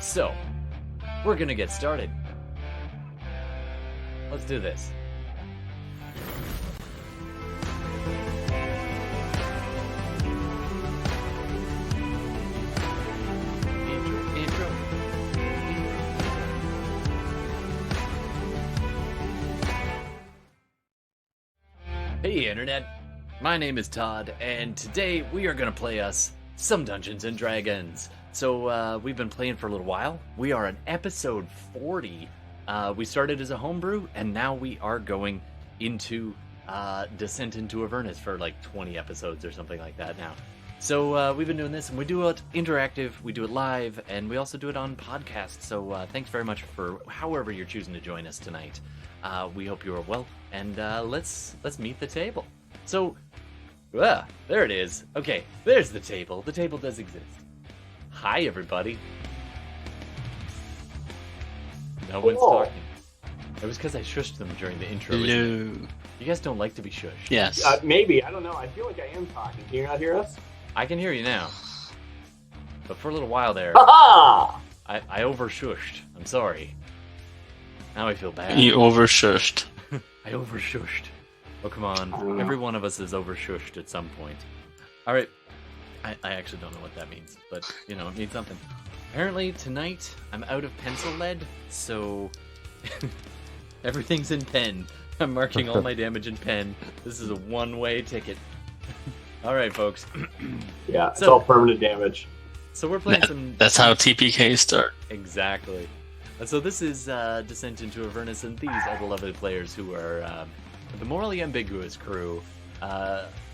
So, we're gonna get started. Let's do this. Intro. Hey Internet, my name is Todd, and today we are gonna play us some Dungeons and Dragons. So we've been playing for a little while. We are on episode 40. We started as a homebrew, and now we are going into Descent into Avernus for like 20 episodes or something like that now. So we've been doing this, and we do it interactive, we do it live, and we also do it on podcast. So thanks very much for however you're choosing to join us tonight. We hope you are well, and let's meet the table. So, there it is. Okay, there's the table. The table does exist. Hi, everybody. No one's talking. It was because I shushed them during the intro. Hello. You guys don't like to be shushed. Yes. Maybe. I don't know. I feel like I am talking. Can you not hear us? I can hear you now. But for a little while there, Ha-ha! I over-shushed. I'm sorry. Now I feel bad. You over-shushed. I over-shushed. Oh, come on. Every one of us is over-shushed at some point. All right. I actually don't know what that means, but, you know, it means something. Apparently, tonight, I'm out of pencil lead, so everything's in pen. I'm marking all my damage in pen. This is a one-way ticket. All right, folks. Yeah, it's all permanent damage. So we're playing That's how TPK start. Exactly. So this is Descent into Avernus, and these are the lovely players who are the morally ambiguous crew.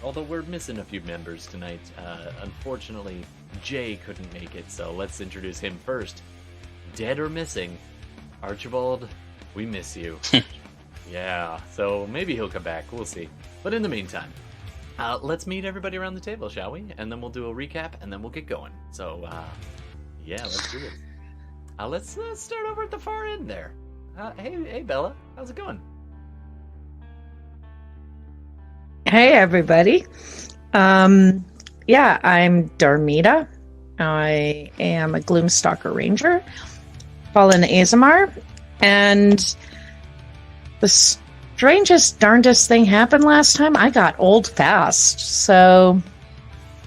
Although we're missing a few members tonight. Unfortunately, Jay couldn't make it, so let's introduce him first. Dead or missing, Archibald, we miss you. Yeah, so maybe he'll come back. We'll see. But in the meantime, let's meet everybody around the table, shall we? And then we'll do a recap, and then we'll get going. So, yeah, let's do it. Let's start over at the far end there. Hey, Bela, how's it going? Hey, everybody. Yeah, I'm Darmita. I am a Gloomstalker Ranger, fallen Aasimar, and the strangest, darndest thing happened last time. I got old fast, so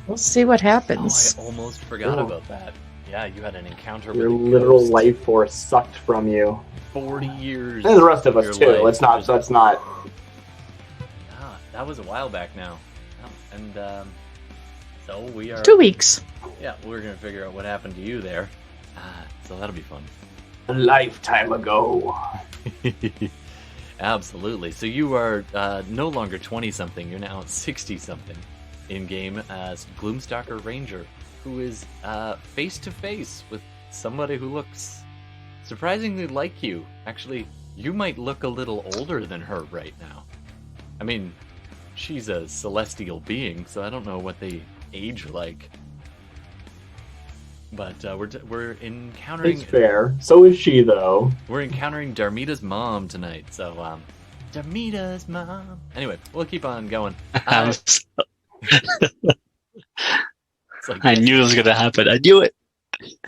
we'll see what happens. Oh, I almost forgot about that. Yeah, you had an encounter Your with a literal ghost. life force sucked from you. 40 years. And the rest of us, too. Life. Let's not. That was a while back now. And, so we are... 2 weeks. Yeah, we're going to figure out what happened to you there. So that'll be fun. A lifetime ago. Absolutely. So you are no longer 20-something. You're now 60-something in-game as Gloomstalker Ranger, who is face-to-face with somebody who looks surprisingly like you. Actually, you might look a little older than her right now. I mean, she's a celestial being, so I don't know what they age like. But we're encountering... It's fair. So is she, though. We're encountering Darmita's mom tonight, so, Darmita's mom. Anyway, we'll keep on going. It's like, I knew it was going to happen. I knew it.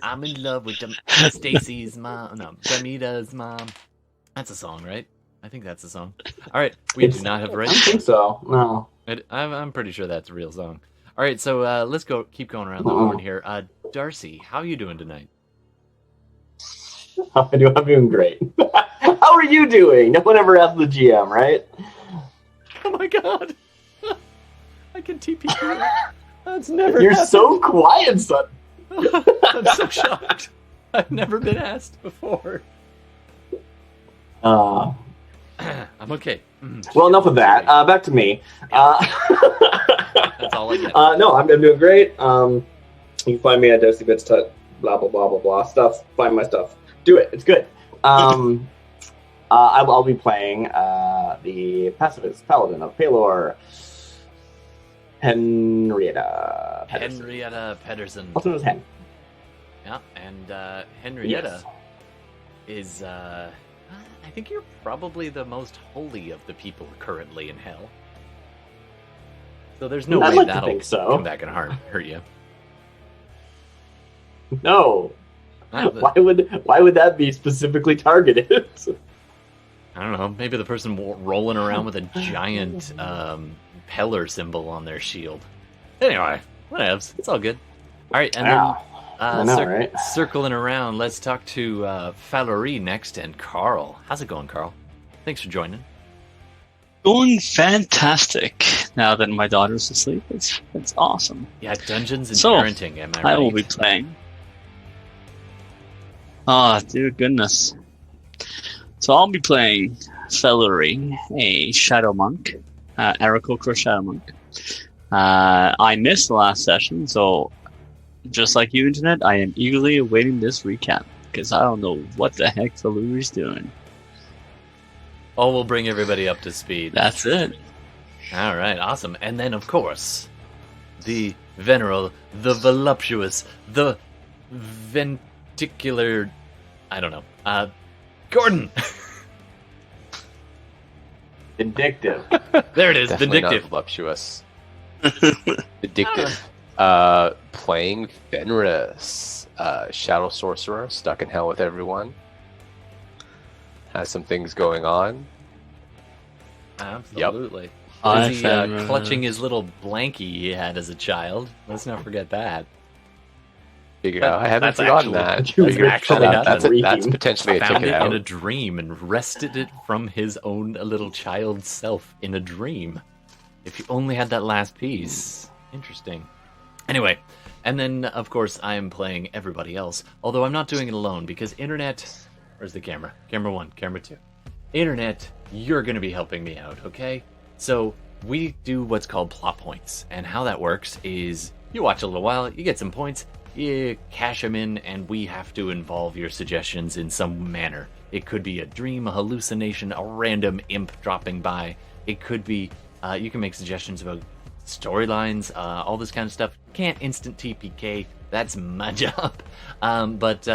I'm in love with Stacy's mom. No, Darmita's mom. That's a song, right? I think that's a song. All right, we do not have I rights. don't think so. No. I'm pretty sure that's a real song. All right, so let's keep going around the horn here. Darcy, how are you doing tonight? I'm doing great. How are you doing? No one ever asked the GM, right? Oh my god! I can TP. That's never You're happened. so quiet, son. I'm so shocked. I've never been asked before. Uh, I'm okay. well, enough of that. Back to me. That's all I get. No, I'm doing great. You can find me at DarcyBits, blah, blah, blah, blah, blah, stuff. Find my stuff. Do it. It's good. I'll be playing the pacifist paladin of Palor, Henrietta Pedersen. Henrietta Pedersen. Also known as Hen. Yeah, and Henrietta is, I think you're probably the most holy of the people currently in hell. So there's no I'd way like to that'll think so. come back and hurt you. No. Why would that be specifically targeted? I don't know. Maybe the person rolling around with a giant Peller symbol on their shield. Anyway, whatevs. It's all good. All right, and then right? Circling around, let's talk to Falurie next and Carl. How's it going, Carl? Thanks for joining. Going fantastic. Now that my daughter's asleep, it's awesome. Yeah, Dungeons and So, Parenting, am I right? I will be playing. Oh, dear goodness. So I'll be playing Falurie, a Shadow Monk, Aarakocra Shadow Monk. I missed the last session, so just like you, Internet, I am eagerly awaiting this recap, because I don't know what the heck Falurie's doing. Oh, we'll bring everybody up to speed. That's it. All right, awesome. And then, of course, the veneral, the voluptuous, the venticular... I don't know. Gordon! Vindictive. There it is, Definitely vindictive. not voluptuous. Vindictive. Playing Fenris, Shadow Sorcerer, stuck in hell with everyone. Has some things going on. Absolutely. Hi, Is he Fenris. clutching his little blankie he had as a child? Let's not forget that. Figured out. I haven't That's forgotten actually- that. that's actually that's happened. that's potentially a Found ticket it out. in a dream and wrested it from his own little child self in a dream. If you only had that last piece. Interesting. Anyway, and then, of course, I am playing everybody else. Although I'm not doing it alone, because Internet... Where's the camera? Camera 1, camera 2. Internet, you're going to be helping me out, okay? So, we do what's called plot points. And how that works is, you watch a little while, you get some points, you cash them in, and we have to involve your suggestions in some manner. It could be a dream, a hallucination, a random imp dropping by. It could be, you can make suggestions about storylines, all this kind of stuff. Can't instant TPK, that's my job. But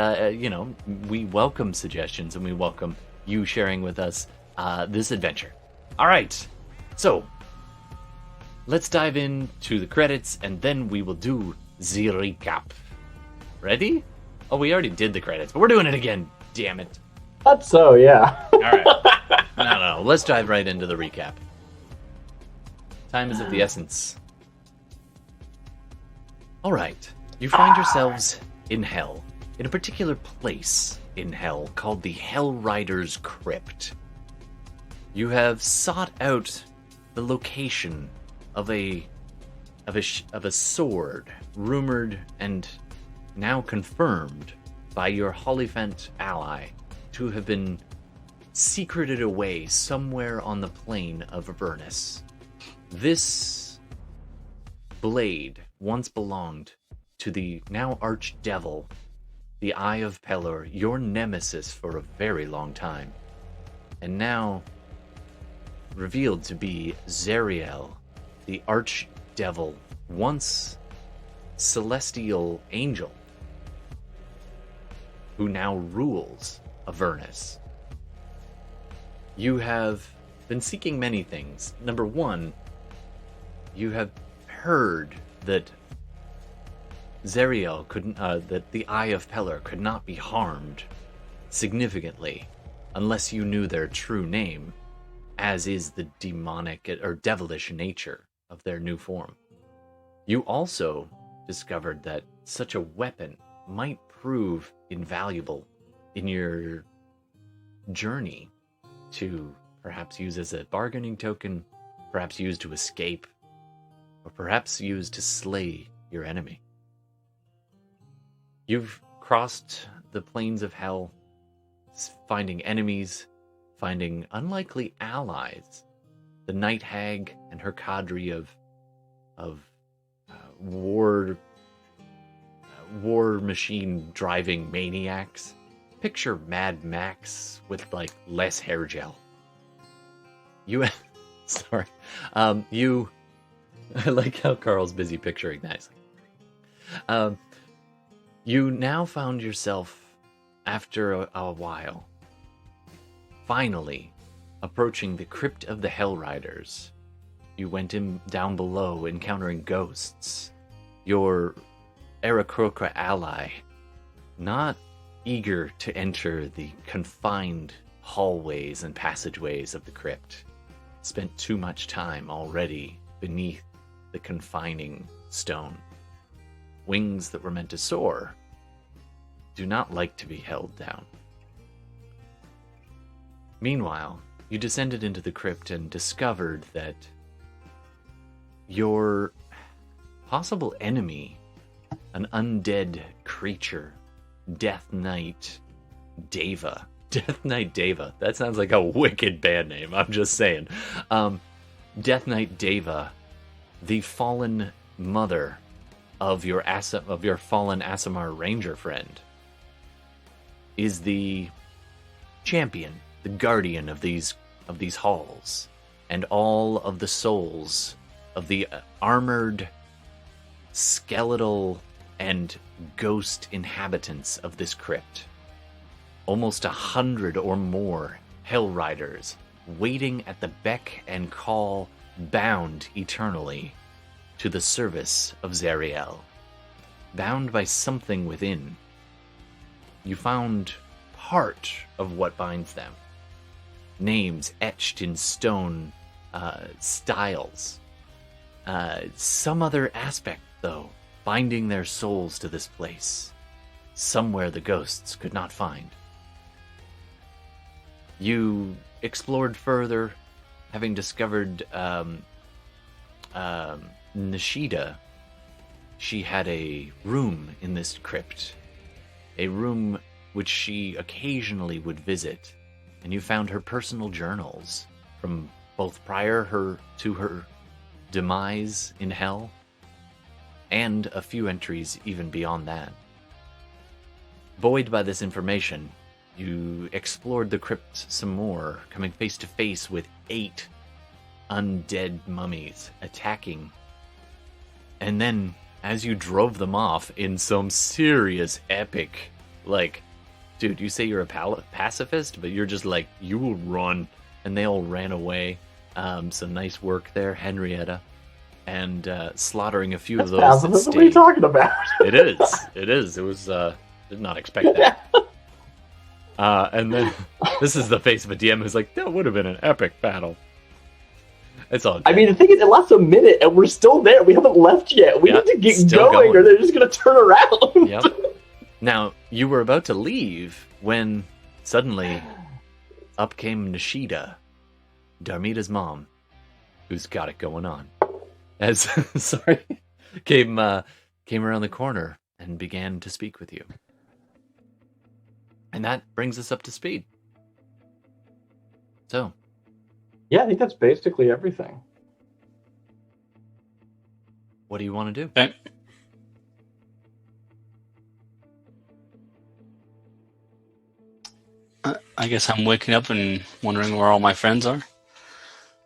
we welcome suggestions, and we welcome you sharing with us this adventure. All right, so let's dive into the credits, and then we will do the recap. Ready? Oh, we already did the credits, but we're doing it again. Damn it. Thought so, yeah. All right. No. Let's dive right into the recap. Time is of the essence. All right. You find yourselves in hell, in a particular place in hell called the Hell Rider's Crypt. You have sought out the location of a sword, rumored and now confirmed by your Hollyphant ally to have been secreted away somewhere on the plane of Avernus. This blade once belonged to the now archdevil, the Eye of Pelor, your nemesis for a very long time, and now revealed to be Zariel, the archdevil, once celestial angel, who now rules Avernus. You have been seeking many things. Number one, you have heard that Zariel that the Eye of Pelor could not be harmed significantly unless you knew their true name, as is the demonic or devilish nature of their new form. You also discovered that such a weapon might prove invaluable in your journey to perhaps use as a bargaining token, perhaps used to escape, or perhaps used to slay your enemy. You've crossed the plains of hell, finding enemies, finding unlikely allies. The Night Hag and her cadre of war machine driving maniacs. Picture Mad Max with like less hair gel. I like how Carl's busy picturing that. You now found yourself, after a while, finally approaching the Crypt of the Hell Riders. You went in down below, encountering ghosts. Your Aarakocra ally, not eager to enter the confined hallways and passageways of the crypt, spent too much time already beneath the confining stone. Wings that were meant to soar do not like to be held down. Meanwhile, you descended into the crypt and discovered that your possible enemy, an undead creature, Death Knight Deva. Death Knight Deva. That sounds like a wicked band name, I'm just saying. Death Knight Deva, the fallen mother of your fallen Aasimar ranger friend, is the champion, the guardian of these halls, and all of the souls of the armored, skeletal, and ghost inhabitants of this crypt. Almost 100 or more Hell Riders waiting at the beck and call, bound eternally to the service of Zariel. Bound by something within. You found part of what binds them. Names etched in stone styles. Some other aspect, though, binding their souls to this place. Somewhere the ghosts could not find. You explored further, having discovered Nishida. She had a room in this crypt. A room which she occasionally would visit. And you found her personal journals from both prior to her demise in hell, and a few entries even beyond that. Buoyed by this information, you explored the crypt some more, coming face to face with 8 undead mummies attacking. And then, as you drove them off in some serious epic, like, dude, you say you're a pacifist, but you're just like, you will run, and they all ran away. Some nice work there, Henrietta. And slaughtering a few of those that What are you stayed. talking about? It is. It was, did not expect that. And then, this is the face of a DM who's like, that would have been an epic battle. It's all good. I mean, the thing is, it lasts a minute, and we're still there. We haven't left yet. We need to get still going, or they're just going to turn around. Yep. Now, you were about to leave when suddenly up came Nishida, Darmita's mom, who's got it going on. As came around the corner and began to speak with you. And that brings us up to speed. So, Yeah, I think that's basically everything. what do you want to do? Okay. I guess I'm waking up and wondering where all my friends are.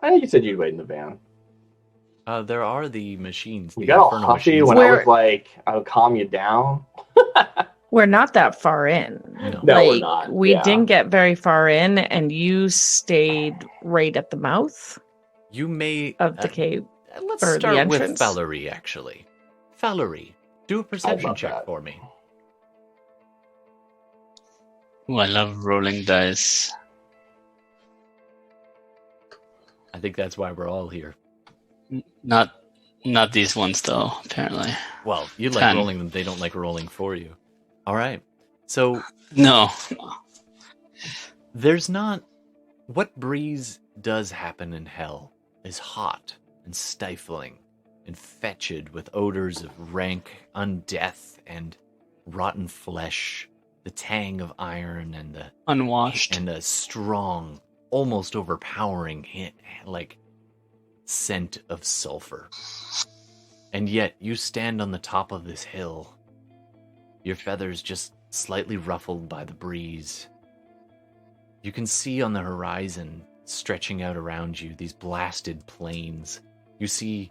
I think you said you'd wait in the van. There are the machines. You the got all infernal huffy machines. when I Where- was like, I'll calm you down. We're not that far in. No. No, we're Like, not. we Yeah. didn't get very far in, and you stayed right at the mouth You may of the cave. Let's or the start with entrance. Falurie, actually. Falurie, do a perception love check that. for me. Ooh, I love rolling dice. I think that's why we're all here. Not these ones though. Apparently, Well, you like 10. rolling them. They don't like rolling for you. All right. So no. there's not... What breeze does happen in hell is hot and stifling and fetid with odors of rank undeath and rotten flesh, the tang of iron and the Unwashed. and a strong, almost overpowering scent of sulfur. And yet you stand on the top of this hill, your feathers just slightly ruffled by the breeze. You can see on the horizon, stretching out around you, these blasted plains. You see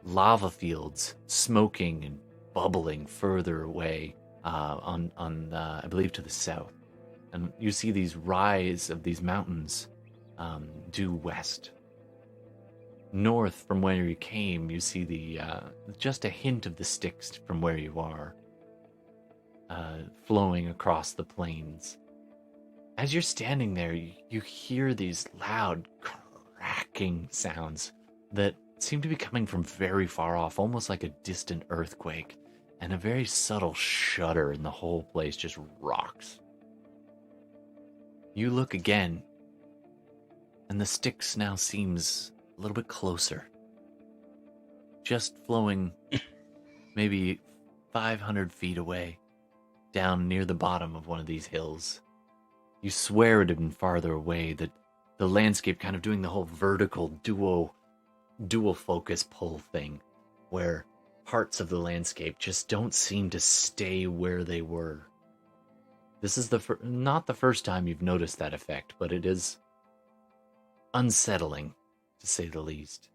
lava fields smoking and bubbling further away I believe to the south. And you see these rise of these mountains due west. North from where you came, you see the just a hint of the Styx from where you are. flowing across the plains. As you're standing there, you hear these loud cracking sounds that seem to be coming from very far off, almost like a distant earthquake, and a very subtle shudder, and the whole place just rocks. You look again, and the Styx now seems a little bit closer. Just flowing maybe 500 feet away, down near the bottom of one of these hills. You swear it had been farther away, that the landscape kind of doing the whole vertical dual focus pull thing, where parts of the landscape just don't seem to stay where they were. This is not the first time you've noticed that effect, but it is unsettling, to say the least.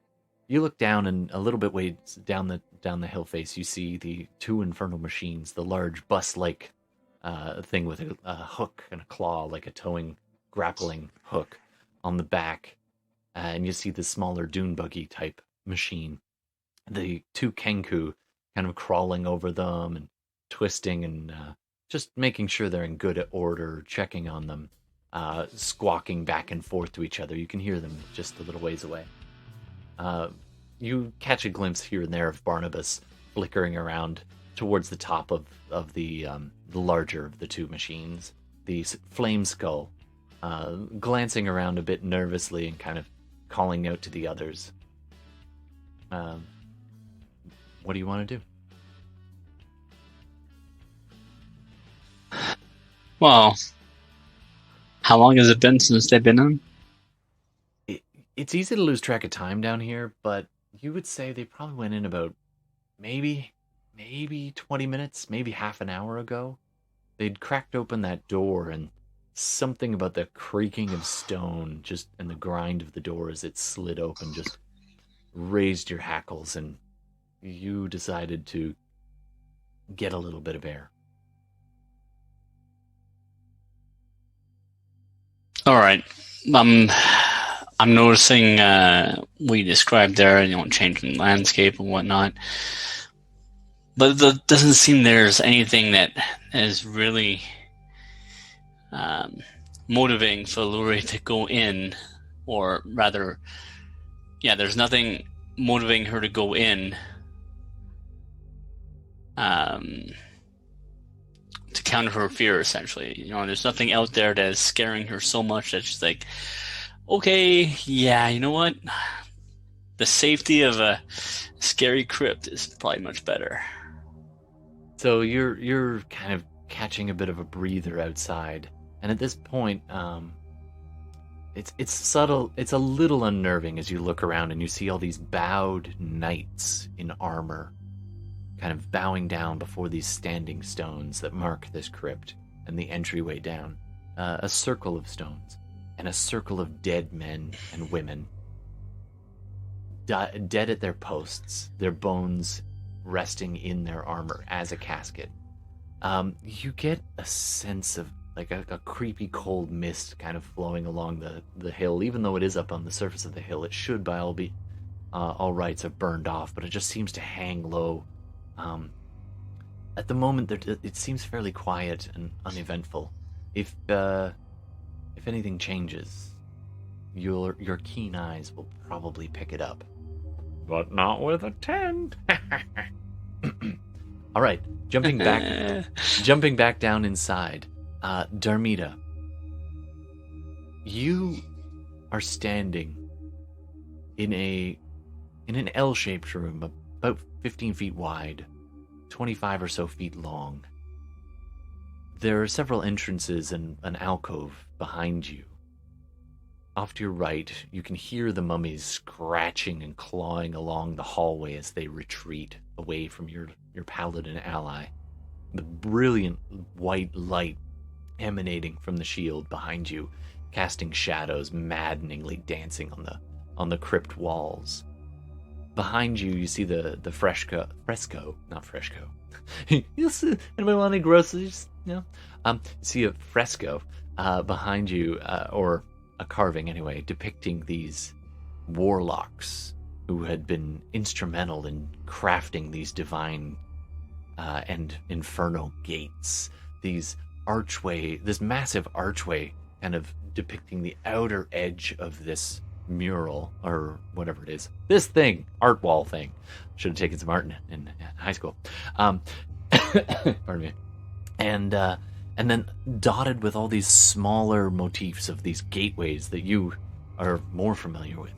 You look down, and a little bit way down the hill face, you see the two infernal machines, the large bus-like thing with a hook and a claw, like a towing, grappling hook on the back. And you see the smaller dune buggy type machine. The two Kenku kind of crawling over them and twisting and just making sure they're in good order, checking on them, squawking back and forth to each other. You can hear them just a little ways away. You catch a glimpse here and there of Barnabas flickering around towards the top of the larger of the two machines, the Flame Skull, glancing around a bit nervously and kind of calling out to the others. What do you want to do? Well, how long has it been since they've been in? It's easy to lose track of time down here, but you would say they probably went in about maybe 20 minutes, maybe half an hour ago. They'd cracked open that door, and something about the creaking of stone and the grind of the door as it slid open just raised your hackles, and you decided to get a little bit of air. All right. I'm noticing what you described there, changing landscape and whatnot. But it doesn't seem there's anything that is really motivating Falurie to go in, or rather, there's nothing motivating her to go in to counter her fear, essentially. There's nothing out there that is scaring her so much that she's like, okay, you know what? The safety of a scary crypt is probably much better. So you're kind of catching a bit of a breather outside, and at this point, it's subtle. It's a little unnerving as you look around and you see all these bowed knights in armor, kind of bowing down before these standing stones that mark this crypt and the entryway down. A circle of stones and a circle of dead men and women, dead at their posts, their bones resting in their armor as a casket. You get a sense of like a creepy cold mist kind of flowing along the hill. Even though it is up on the surface of the hill, it should by all rights have burned off, but it just seems to hang low. At the moment, it seems fairly quiet and uneventful. If anything changes, your keen eyes will probably pick it up. But not with a tent. All right, jumping back down inside. Darmita, you are standing in an L-shaped room, about 15 feet wide, 25 or so feet long. There are several entrances and an alcove behind you. Off to your right, you can hear the mummies scratching and clawing along the hallway as they retreat away from your paladin ally. The brilliant white light emanating from the shield behind you, casting shadows maddeningly dancing on the crypt walls. Behind you, you see the fresco. You'll see, anybody want any groceries? No. You see a fresco behind you, or a carving anyway, depicting these warlocks who had been instrumental in crafting these divine and infernal gates. This massive archway, kind of depicting the outer edge of this mural, or whatever it is. This thing, art wall thing. Should have taken some art in high school. Pardon me. And then dotted with all these smaller motifs of these gateways that you are more familiar with.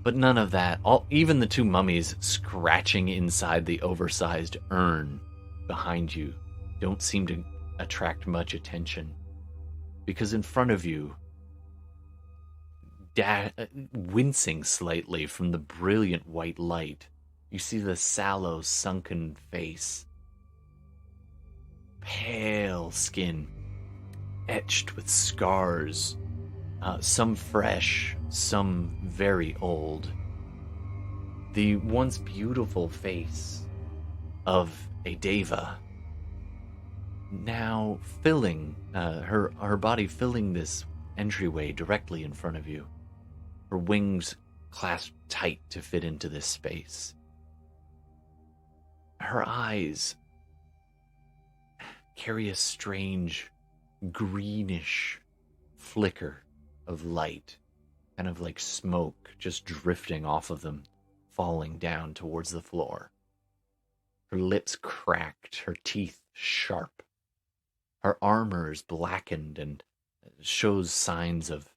But none of that, even the two mummies scratching inside the oversized urn behind you, don't seem to attract much attention. Because in front of you, wincing slightly from the brilliant white light, you see the sallow, sunken face. Pale skin, etched with scars, some fresh, some very old. The once beautiful face of a deva, now filling, her body filling this entryway directly in front of you. Her wings clasped tight to fit into this space. Her eyes carry a strange greenish flicker of light, kind of like smoke just drifting off of them, falling down towards the floor. Her lips cracked, her teeth sharp. Her armor is blackened and shows signs of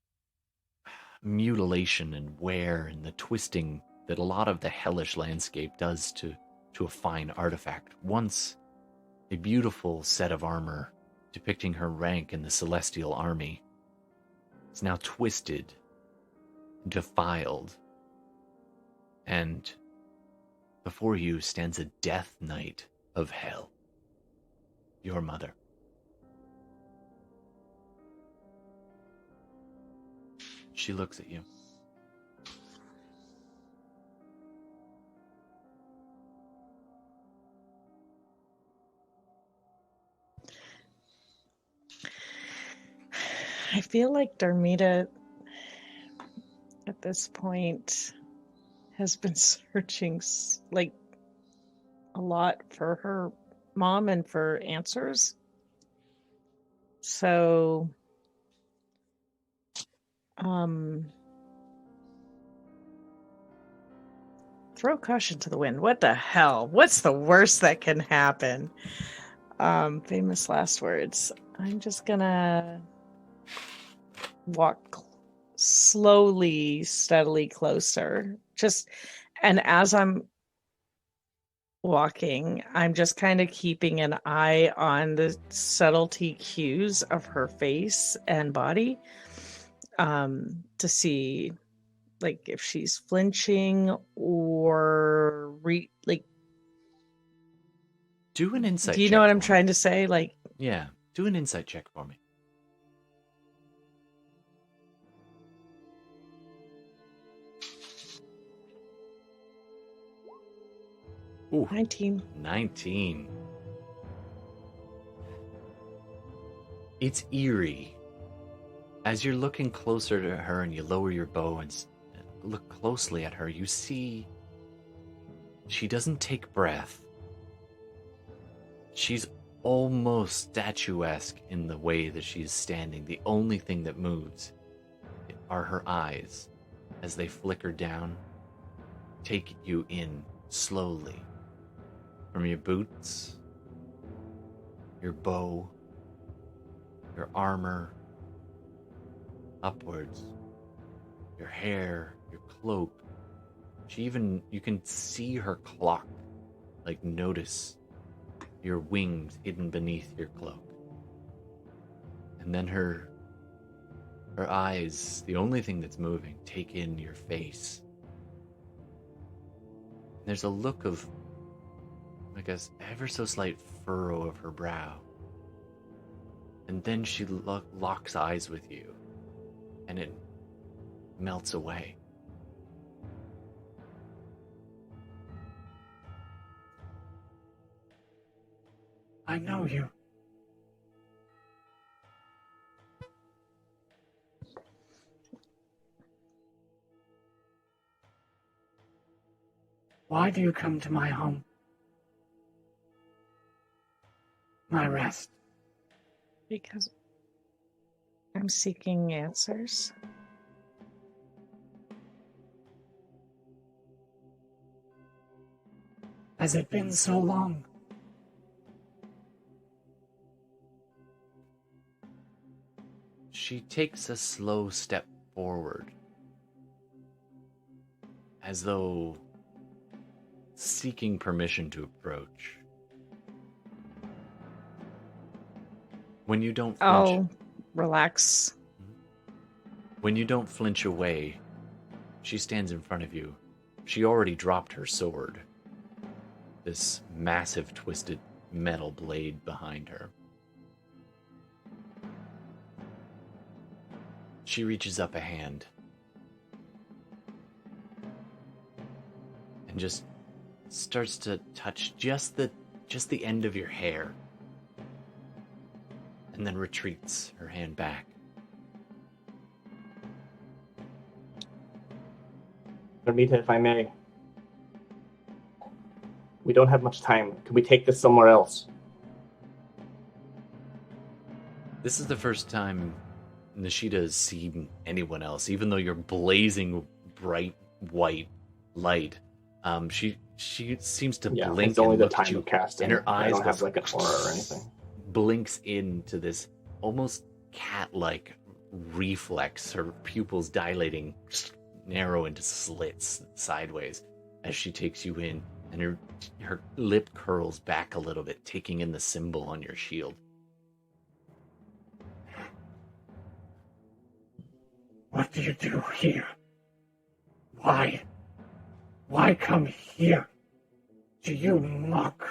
mutilation and wear and the twisting that a lot of the hellish landscape does to a fine artifact. Once a beautiful set of armor depicting her rank in the celestial army is now twisted, defiled, and before you stands a death knight of hell, your mother. She looks at you. I feel like Darmita, at this point, has been searching like a lot for her mom and for answers. So, throw caution to the wind. What the hell? What's the worst that can happen? Famous last words. I'm just gonna walk slowly, steadily closer. And as I'm walking, I'm just kind of keeping an eye on the subtlety cues of her face and body, to see like if she's flinching or do an insight check. Do you know what I'm trying to say? Like, yeah, do an insight check for me. Ooh, 19. It's eerie. As you're looking closer to her and you lower your bow and look closely at her, you see she doesn't take breath. She's almost statuesque in the way that she's standing. The only thing that moves are her eyes as they flicker down, take you in slowly. From your boots, your bow, your armor, upwards, your hair, your cloak. You can see her clock, like notice your wings hidden beneath your cloak. And then her eyes, the only thing that's moving, take in your face. There's a look of like a ever so slight furrow of her brow. And then she locks eyes with you, and it melts away. I know you. Why do you come to my home? my rest. Because I'm seeking answers. Has it been so long? She takes a slow step forward, as though seeking permission to approach. When you don't flinch, I'll relax. when you don't flinch away, she stands in front of you. She already dropped her sword. This massive twisted metal blade behind her. She reaches up a hand and just starts to touch just the end of your hair, and then retreats her hand back. Darmita, if I may. We don't have much time. Can we take this somewhere else? This is the first time Nishida has seen anyone else, even though you're blazing bright white light. She seems to blink it's only and the look at time you, of casting. and her eyes I don't have go like an aura or anything. blinks into this almost cat-like reflex, her pupils dilating, narrow into slits sideways as she takes you in, and her lip curls back a little bit, taking in the symbol on your shield. What do you do here? Why? Why come here? Do you mock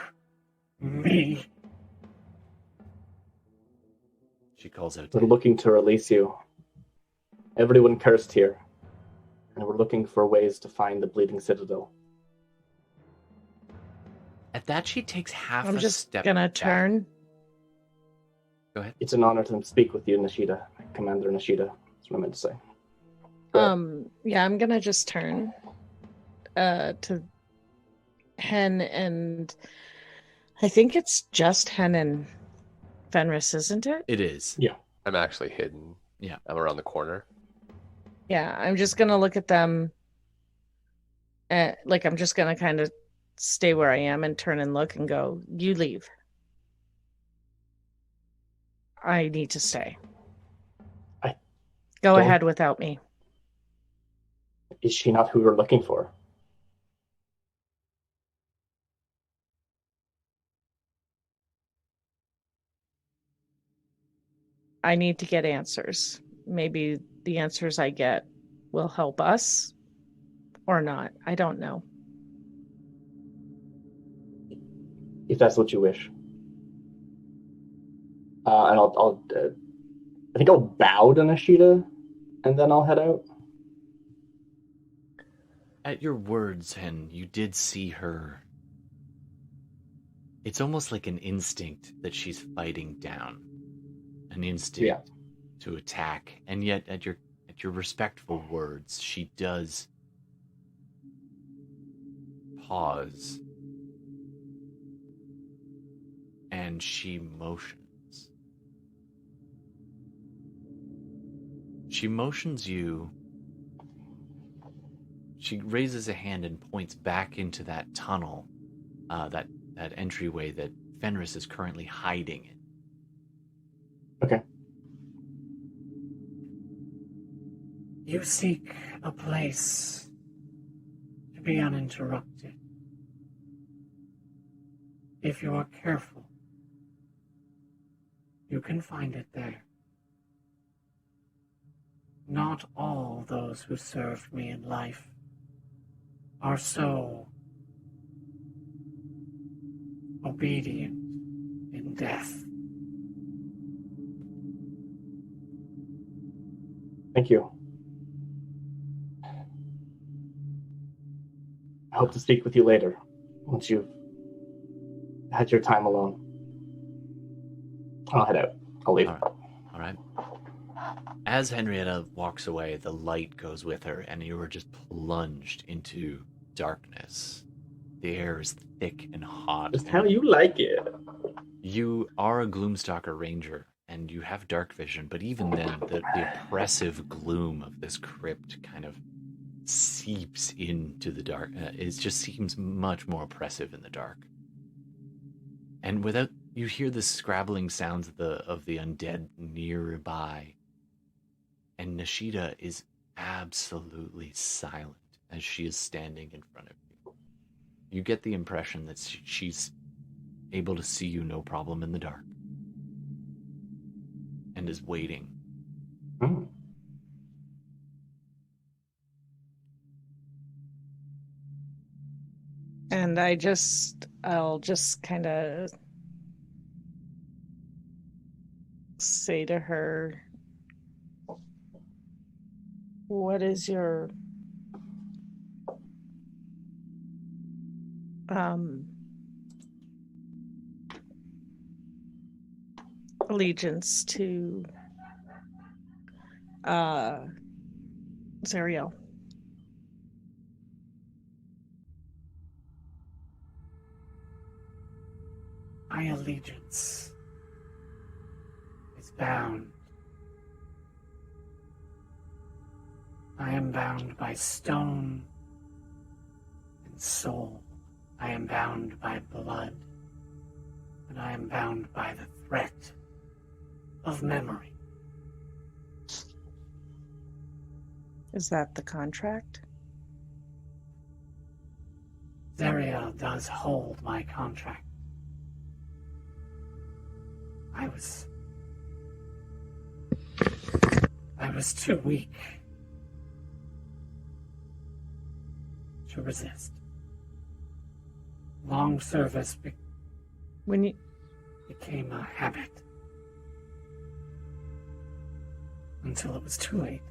me? She calls out, We're looking to release you. Everyone cursed here. And we're looking for ways to find the Bleeding Citadel. At that, she takes half I'm a just step gonna back. turn. Go ahead. It's an honor to speak with you, Nishida. Commander Nishida. That's what I meant to say. Go ahead. Yeah, I'm gonna just turn to Hen, and I think it's just Hen and Fenris, isn't it? It is. I'm actually hidden. Yeah. I'm around the corner. Yeah, I'm just gonna look at them. Like, I'm just gonna kind of stay where I am and turn and look and go, you leave. I need to stay. Go don't- ahead without me. Is she not who we're looking for? I need to get answers. Maybe the answers I get will help us or not. I don't know. If that's what you wish. And I'll I think I'll bow to Nishida, and then I'll head out. At your words, Hen, you did see her. It's almost like an instinct that she's fighting down. An instinct to attack. And yet at your respectful words, she does pause. And she motions. She motions you. She raises a hand and points back into that tunnel, that entryway that Fenris is currently hiding in. Okay. You seek a place to be uninterrupted. If you are careful, you can find it there. Not all those who served me in life are so obedient in death. Thank you. I hope to speak with you later, once you've had your time alone. I'll head out. I'll leave. All right. As Henrietta walks away, the light goes with her, and you are just plunged into darkness. The air is thick and hot. Just how you like it. You are a Gloomstalker ranger, and you have dark vision, but even then, the oppressive gloom of this crypt kind of seeps into the dark. It just seems much more oppressive in the dark. And without, you hear the scrabbling sounds of the undead nearby. And Nishida is absolutely silent as she is standing in front of you. You get the impression that she's able to see you no problem in the dark. And is waiting. Hmm. And I'll just kind of say to her, what is your allegiance to Zariel? My allegiance is bound. I am bound by stone and soul. I am bound by blood. And I am bound by the threat of memory. Is that the contract? Zariel does hold my contract. I was too weak to resist. Long service became a habit until it was too late.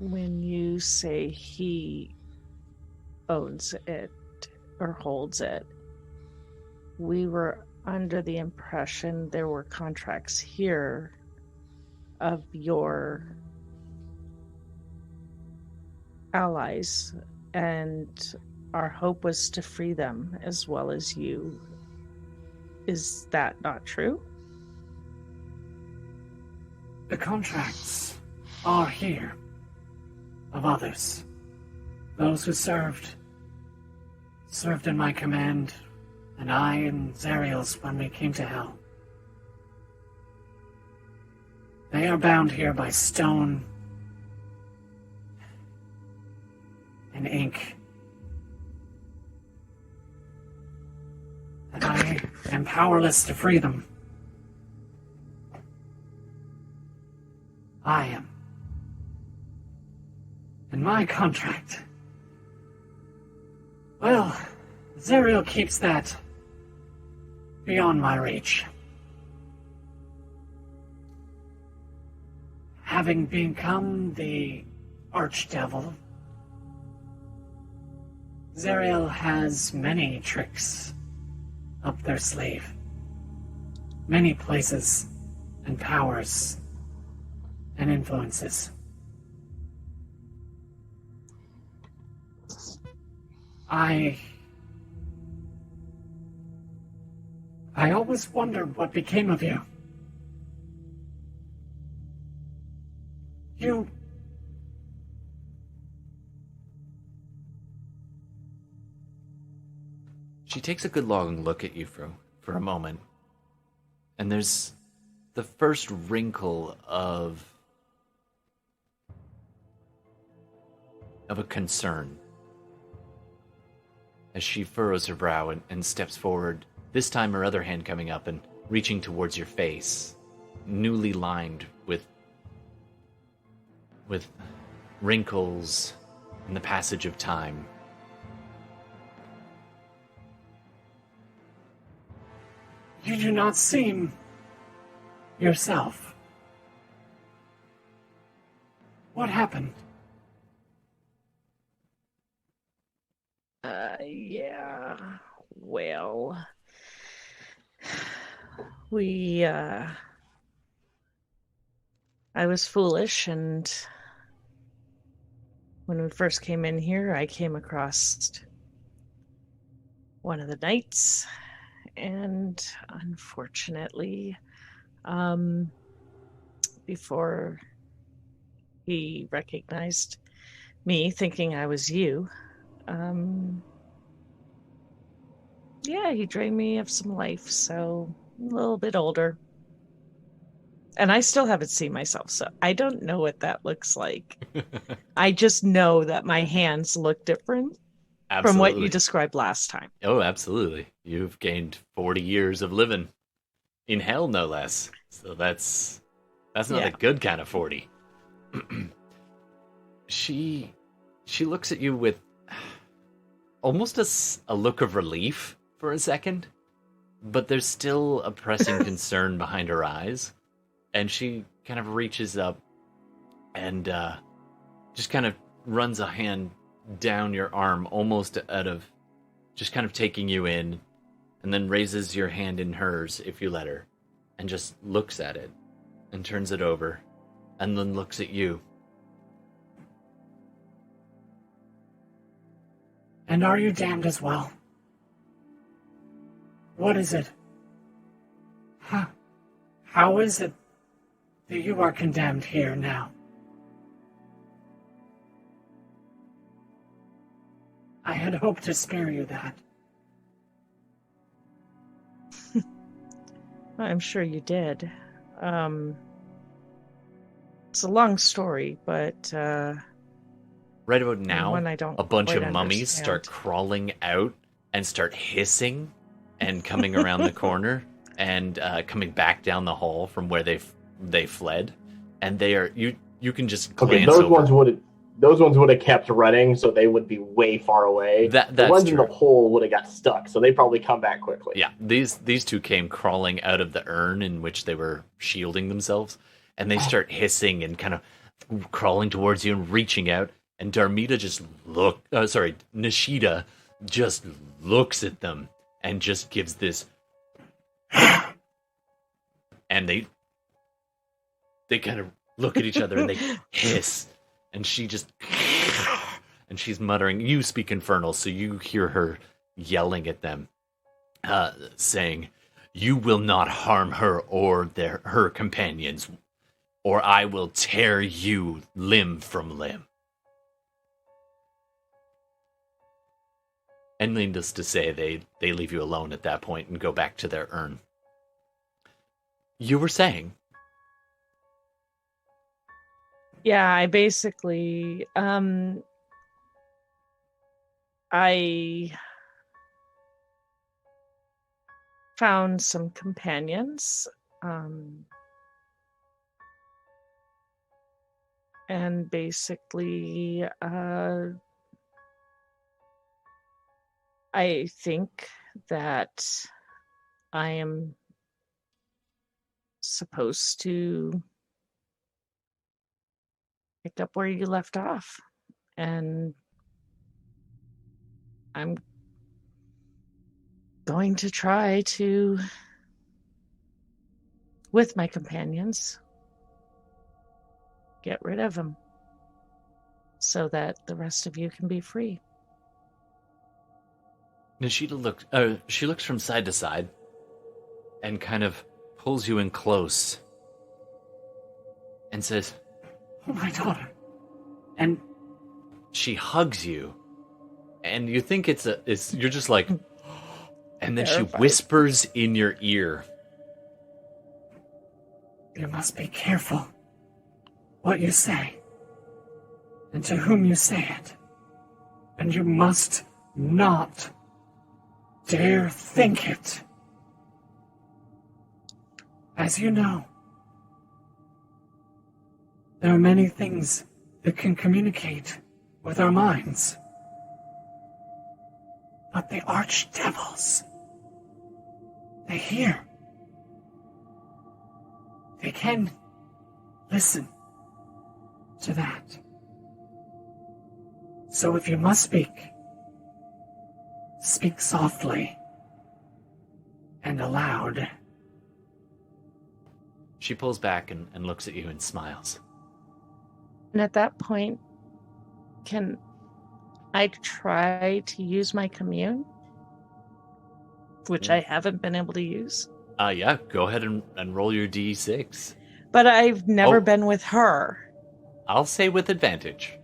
When you say he owns it or holds it, we were under the impression there were contracts here of your allies, and our hope was to free them as well as you. Is that not true? The contracts are here of others. Those who served in my command, and I and Zariel's when we came to Hell. They are bound here by stone and ink. And I am powerless to free them. I am. And my contract, well, Zariel keeps that beyond my reach. Having become the archdevil, Zariel has many tricks up their sleeve. Many places and powers and influences. I always wondered what became of you. You... She takes a good long look at you for a moment. And there's the first wrinkle of a concern as she furrows her brow and steps forward, this time her other hand coming up and reaching towards your face, newly lined with wrinkles and the passage of time. You do not seem yourself. What happened? Yeah. Well, I was foolish, and when we first came in here, I came across one of the knights, and unfortunately, before he recognized me, thinking I was you, yeah, he drained me of some life, so a little bit older. And I still haven't seen myself, so I don't know what that looks like. I just know that my hands look different from what you described last time. Oh, absolutely. You've gained 40 years of living in hell, no less. So that's not a good kind of 40. She looks at you with almost a look of relief for a second, but there's still a pressing concern behind her eyes, and she kind of reaches up and just kind of runs a hand down your arm, almost out of just kind of taking you in, and then raises your hand in hers if you let her, and just looks at it and turns it over, and then looks at you. And are you damned as well? What is it? How is it that you are condemned here now? I had hoped to spare you that. I'm sure you did. It's a long story, but right about now, one I don't a bunch quite of mummies understand. start crawling out and start hissing and coming around the corner and coming back down the hall from where they fled. And they are you can just glance Okay, those over. ones would have kept running, so they would be way far away. The That's ones true. in the hole would have got stuck, so they probably come back quickly. Yeah, these two came crawling out of the urn in which they were shielding themselves, and they start hissing and kind of crawling towards you and reaching out. And Darmita Nishida just looks at them and just gives this, and they kind of look at each other and they hiss, and she just, and she's muttering. You speak Infernal, so you hear her yelling at them, saying, "You will not harm her or her companions, or I will tear you limb from limb." And needless to say, they leave you alone at that point and go back to their urn. You were saying? Yeah, I basically I found some companions, and basically I think that I am supposed to pick up where you left off, and I'm going to try to, with my companions, get rid of him so that the rest of you can be free. Nishida she looks from side to side and kind of pulls you in close and says, Oh, my daughter. And she hugs you, and you think you're just like, and then she whispers in your ear, you must be careful what you say and to whom you say it. And you must not dare think it. As you know, there are many things that can communicate with our minds. But the archdevils, they hear. They can listen to that. So if you must speak softly and aloud. She pulls back and looks at you and smiles. And at that point, can I try to use my commune? which I haven't been able to use. Yeah, go ahead and roll your d6. But I've never Oh. been with her, I'll say with advantage.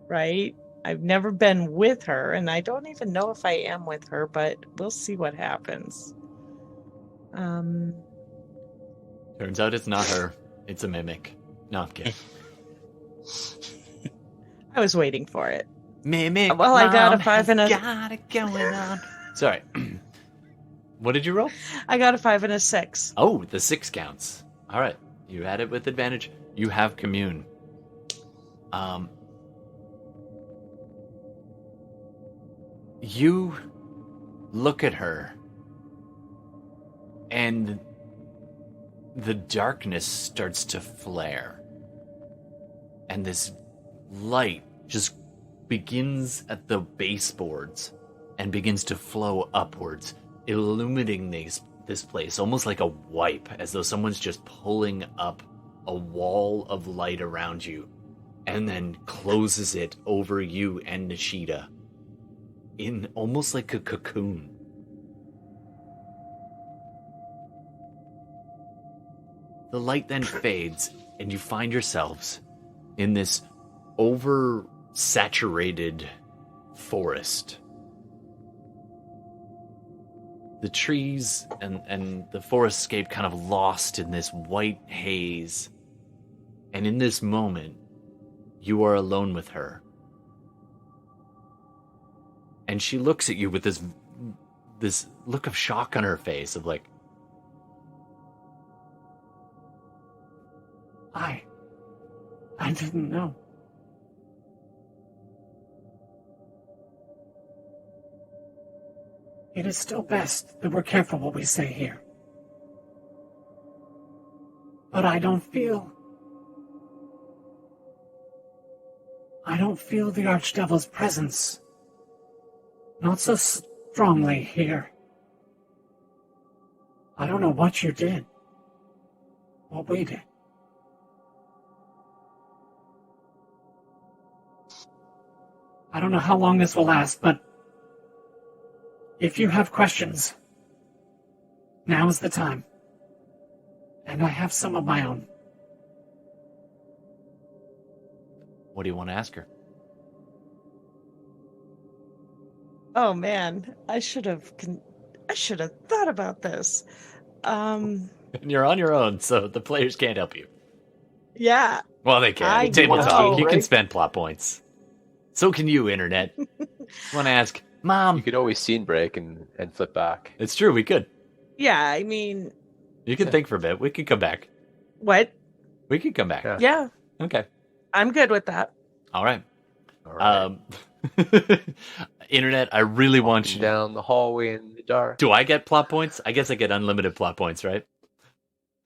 right? I've never been with her, and I don't even know if I am with her, but we'll see what happens. Turns out it's not her. It's a mimic. No, I'm kidding. I was waiting for it. Mimic. Well, I got a 5 and a... Got it going on. Sorry. What did you roll? I got a 5 and a 6. Oh, the 6 counts. All right. You had it with advantage. You have commune. You look at her, and the darkness starts to flare. And this light just begins at the baseboards and begins to flow upwards, illuminating this place almost like a wipe, as though someone's just pulling up a wall of light around you and then closes it over you and Nishida in almost like a cocoon. The light then fades, and you find yourselves in this oversaturated forest. The trees and the forestscape kind of lost in this white haze. And in this moment, you are alone with her. And she looks at you with this look of shock on her face of like, I didn't know. It is still best that we're careful what we say here. But I don't feel the Archdevil's presence. Not so strongly here. I don't know what you did. What we did. I don't know how long this will last, but if you have questions, now is the time. And I have some of my own. what do you want to ask her? Oh man, I should have thought about this. And you're on your own, so the players can't help you. Yeah. Well, they can. I Tabletop. know, You can right? spend plot points. So can you, Internet. Want to ask, Mom? You could always scene break and flip back. It's true, we could. Yeah, I mean, You can think for a bit. We could come back. what? We could come back. Yeah. Yeah, Okay. I'm good with that. All right. All right. Internet, I really want Walking you. down the hallway in the dark. Do I get plot points? I guess I get unlimited plot points, right?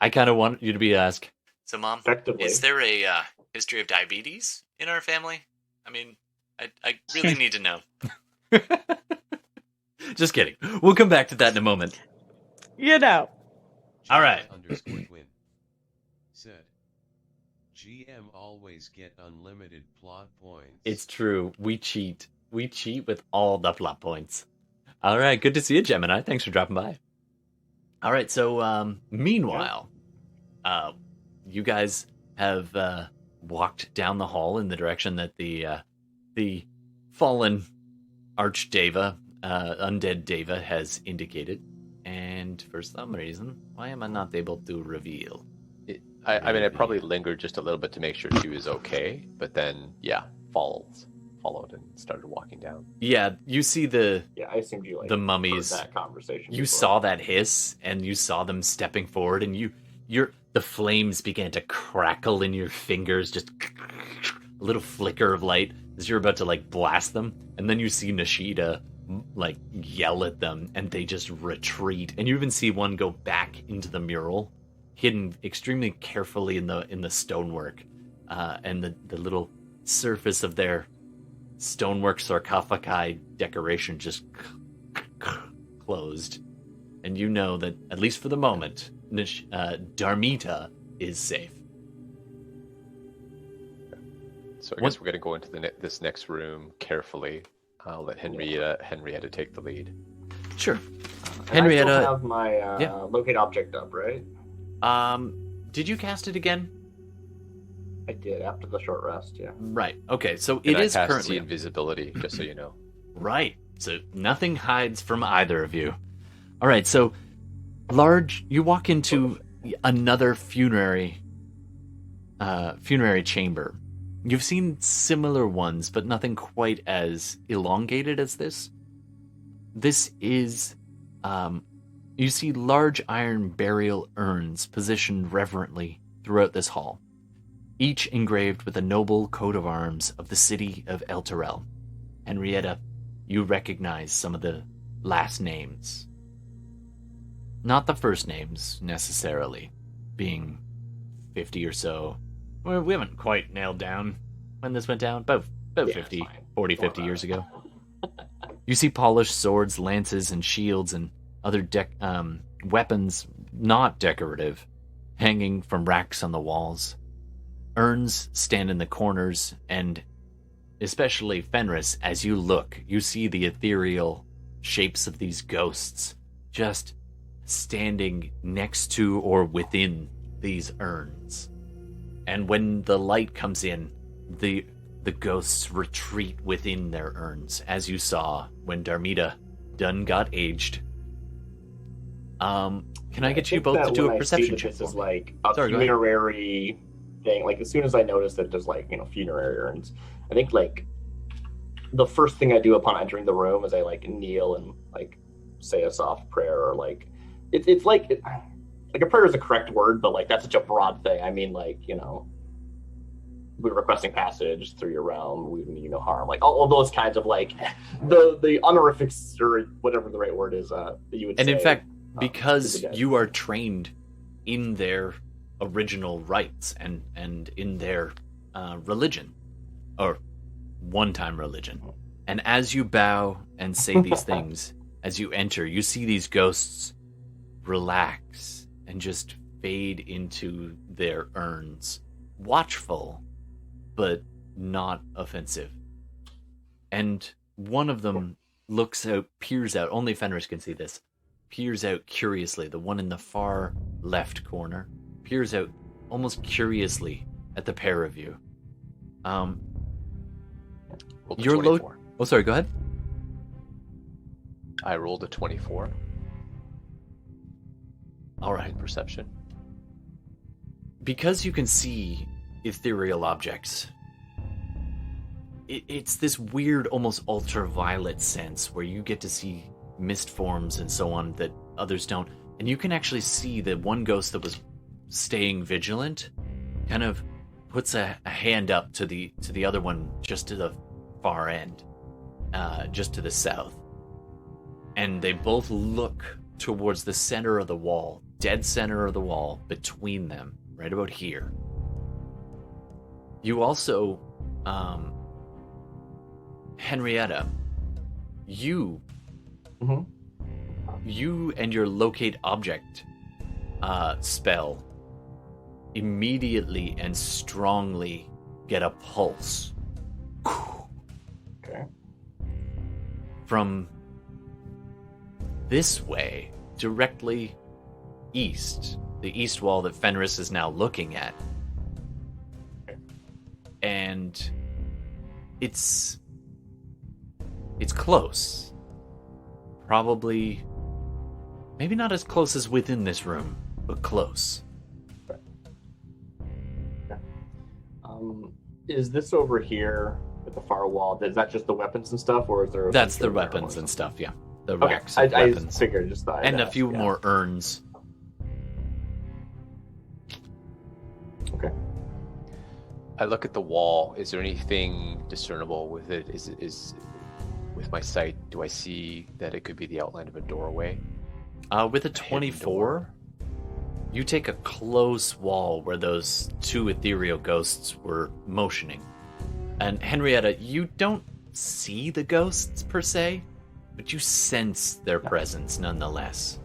I kind of want you to be asked. So, Mom, Effectively. is there a history of diabetes in our family? I mean, I really need to know. Just kidding. We'll come back to that in a moment. You know. All right. _Quinn said, GM always get unlimited plot points. It's true. We cheat. We cheat with all the plot points. All right. Good to see you, Gemini. Thanks for dropping by. All right. So, meanwhile, you guys have walked down the hall in the direction that the fallen archdeva, undead deva, has indicated. And for some reason, why am I not able to reveal? I mean, I probably lingered just a little bit to make sure she was okay, but then, yeah, followed and started walking down. Yeah, you see the Yeah, I assumed you like the mummies. heard that conversation. You before. saw that hiss, and you saw them stepping forward, and the flames began to crackle in your fingers, just a little flicker of light as you're about to like blast them, and then you see Nishida like yell at them, and they just retreat, and you even see one go back into the mural, hidden extremely carefully in the stonework, and the little surface of their stonework sarcophagi decoration just closed, and you know that at least for the moment, Darmita is safe. So I guess we're going to go into this next room carefully. I'll let Henrietta take the lead. Sure. And Henrietta, I still have my yeah. locate object up, right? Did you cast it again? I did after the short rest. Yeah. Right. Okay. So And it I is cast currently see invisibility, just so you know. right. So nothing hides from either of you. All right. So large. You walk into another funerary chamber. You've seen similar ones, but nothing quite as elongated as this. This is, you see large iron burial urns positioned reverently throughout this hall, each engraved with a noble coat of arms of the city of Elturel. Henrietta, you recognize some of the last names. Not the first names, necessarily, being 50 or so. Well, we haven't quite nailed down when this went down, about 50, 40, 50 years ago. You see polished swords, lances, and shields, and other weapons not decorative, hanging from racks on the walls. Urns stand in the corners, and especially Fenris, as you look, you see the ethereal shapes of these ghosts just standing next to or within these urns. And when the light comes in, the ghosts retreat within their urns, as you saw when Darmita done got aged. Can I get you both to do a perception check? This is like a funerary thing. Like as soon as I notice that there's like funerary urns, I think like the first thing I do upon entering the room is I like kneel and like say a soft prayer, or like it's like a prayer is a correct word, but like that's such a broad thing. I mean, like we're requesting passage through your realm. We mean no harm. Like all those kinds of like the honorifics, or whatever the right word is that you would say. And in fact, because you are trained in their original rites and in their religion, or one-time religion, and as you bow and say these things, as you enter, you see these ghosts relax and just fade into their urns, watchful, but not offensive. And one of them peers out, only Fenris can see this, peers out curiously, the one in the far left corner, peers out almost curiously at the pair of you. You're low. Oh, sorry, go ahead. I rolled a 24. All right. Perception. Because you can see ethereal objects, it's this weird, almost ultraviolet sense where you get to see mist forms and so on that others don't. And you can actually see the one ghost that was staying vigilant kind of puts a hand up to the other one just to the far end, just to the south. And they both look towards the center of the wall, dead center of the wall, between them, right about here. You also, Henrietta, you and your locate object spell immediately and strongly get a pulse. Okay. From this way, directly east, the east wall that Fenris is now looking at. And it's close. Probably, maybe not as close as within this room, but close. Is this over here at the far wall? Is that just the weapons and stuff, or is there? That's the weapons and stuff. Yeah, the okay. racks of weapons. I figured, just thought, and a few more urns. Okay. I look at the wall. Is there anything discernible with it? Is with my sight, do I see that it could be the outline of a doorway? With a 24, you take a close wall where those two ethereal ghosts were motioning. And Henrietta, you don't see the ghosts per se, but you sense their presence nonetheless.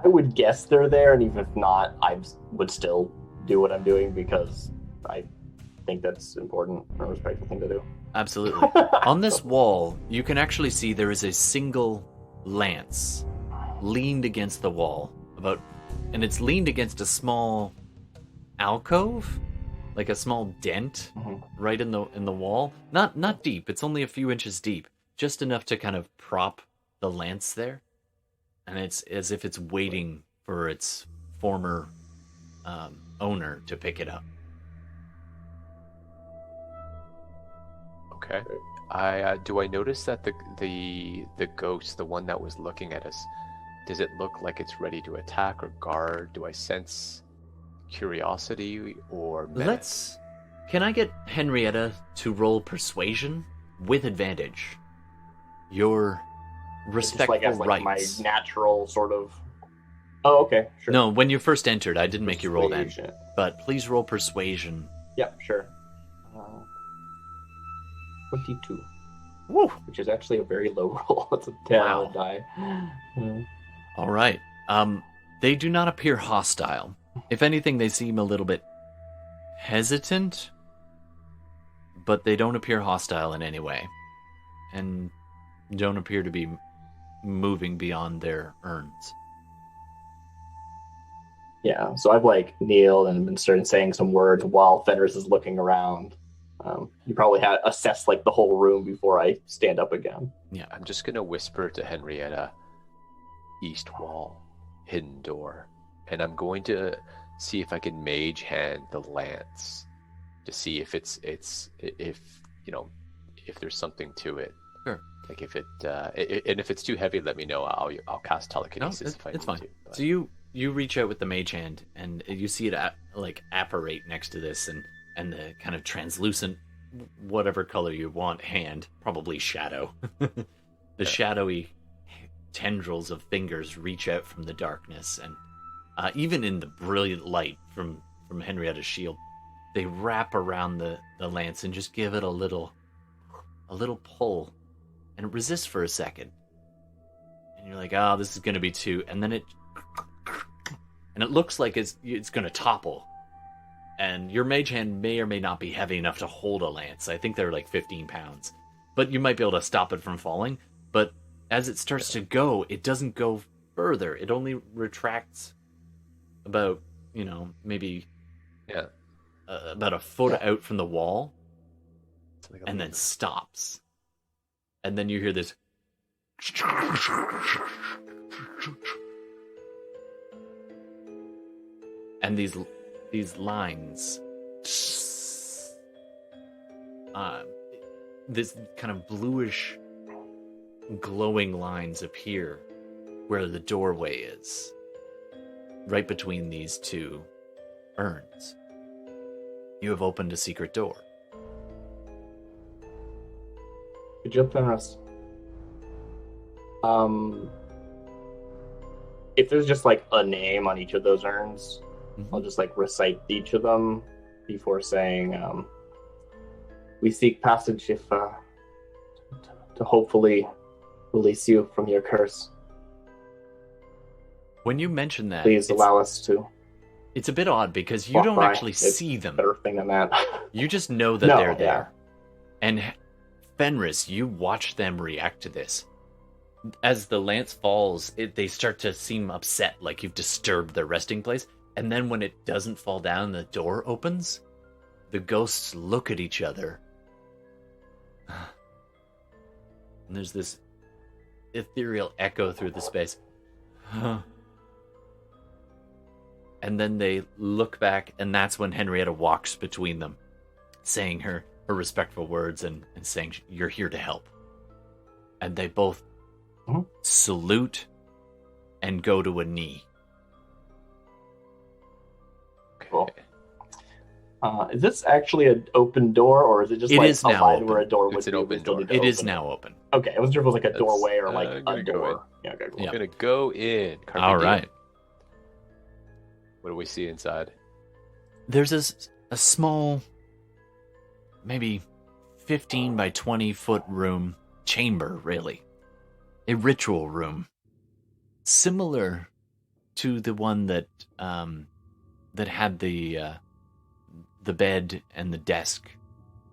I would guess they're there, and even if not, I would still do what I'm doing because I think that's important and a respectful thing to do. Absolutely. On this wall, you can actually see there is a single lance leaned against the wall, and it's leaned against a small alcove, like a small dent right in the wall. Not deep, it's only a few inches deep, just enough to kind of prop the lance there. And it's as if it's waiting for its former owner to pick it up. Okay. Do I notice that the ghost, the one that was looking at us, does it look like it's ready to attack or guard? Do I sense curiosity or menace? Can I get Henrietta to roll persuasion with advantage? Your respectful just like rights. my natural sort of. Oh, okay, sure. No, when you first entered, I didn't make you roll that. Persuasion. But please roll persuasion. Yeah, sure. 22. Woo! Which is actually a very low roll. It's a 10 Wow. die. All right. They do not appear hostile. If anything, they seem a little bit hesitant, but they don't appear hostile in any way, and don't appear to be moving beyond their urns. Yeah, so I've like kneeled and been starting saying some words while Fenris is looking around. You probably had assessed like the whole room before I stand up again. Yeah. I'm just gonna whisper to Henrietta, east wall, hidden door, and I'm going to see if I can mage hand the lance to see if if there's something to it. Sure. Like if and if it's too heavy, let me know. I'll cast telekinesis if I it's need fine. to. But... So you reach out with the mage hand, and you see it apparate next to this, and the kind of translucent, whatever color you want hand, probably shadow. The shadowy tendrils of fingers reach out from the darkness, and even in the brilliant light from Henrietta's shield, they wrap around the lance and just give it a little pull, and it resists for a second. And you're like, oh, this is going to be too, and then it looks like it's going to topple. And your mage hand may or may not be heavy enough to hold a lance. I think they're like 15 pounds. But you might be able to stop it from falling. But as it starts to go, it doesn't go further. It only retracts about, maybe about a foot out from the wall. And then stops. And then you hear this. And these lines, this kind of bluish glowing lines appear where the doorway is, right between these two urns. You have opened a secret door. Good job, Fenris. If there's just like a name on each of those urns, I'll just like recite each of them before saying, we seek passage if to hopefully release you from your curse. When you mention that, Please allow us to. It's a bit odd because you walk don't by. actually It's see them. Better thing than that. You just know that No, they're yeah. there. And Fenris, you watch them react to this. As the lance falls, they start to seem upset, like you've disturbed their resting place. And then when it doesn't fall down, the door opens. The ghosts look at each other. And there's this ethereal echo through the space. And then they look back, and that's when Henrietta walks between them, saying her respectful words and saying, you're here to help. And they both salute and go to a knee. Cool. Is this actually an open door, or is it just It like is a now line open. where a door would It's an be? open door. It is now open. Okay, I wasn't sure if it was like a That's, doorway or like I'm a gonna go door. Yeah, okay, cool. Yeah. I'm gonna go in. Carpe All diem. right. What do we see inside? There's a small, maybe 15 by 20 foot room, chamber, really. A ritual room. Similar to the one that had the bed and the desk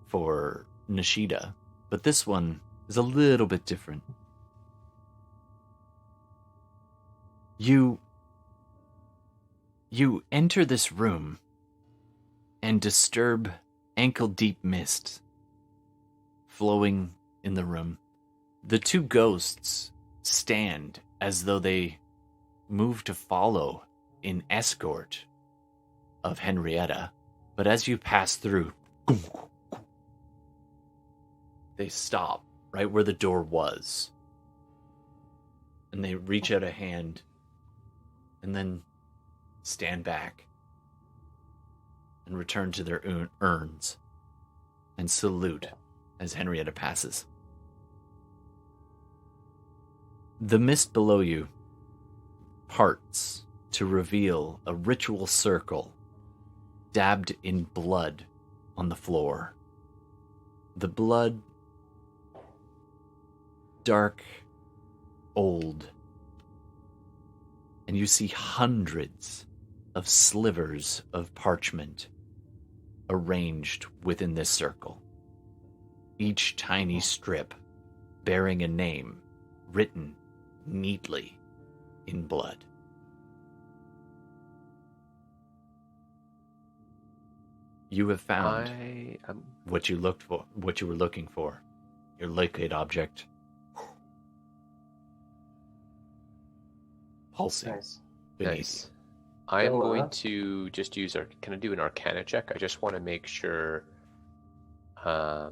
for Nishida. But this one is a little bit different. You enter this room and disturb ankle-deep mist flowing in the room. The two ghosts stand as though they move to follow in escort of Henrietta, but as you pass through, they stop right where the door was, and they reach out a hand and then stand back and return to their urns and salute as Henrietta passes. The mist below you parts to reveal a ritual circle dabbed in blood on the floor. The blood, dark, old, and you see hundreds of slivers of parchment arranged within this circle, each tiny strip bearing a name written neatly in blood. You have found what you looked for, what you were looking for. Your liquid object. Pulsing. Nice. Nice. I am going to just use can I do an Arcana check? I just want to make sure to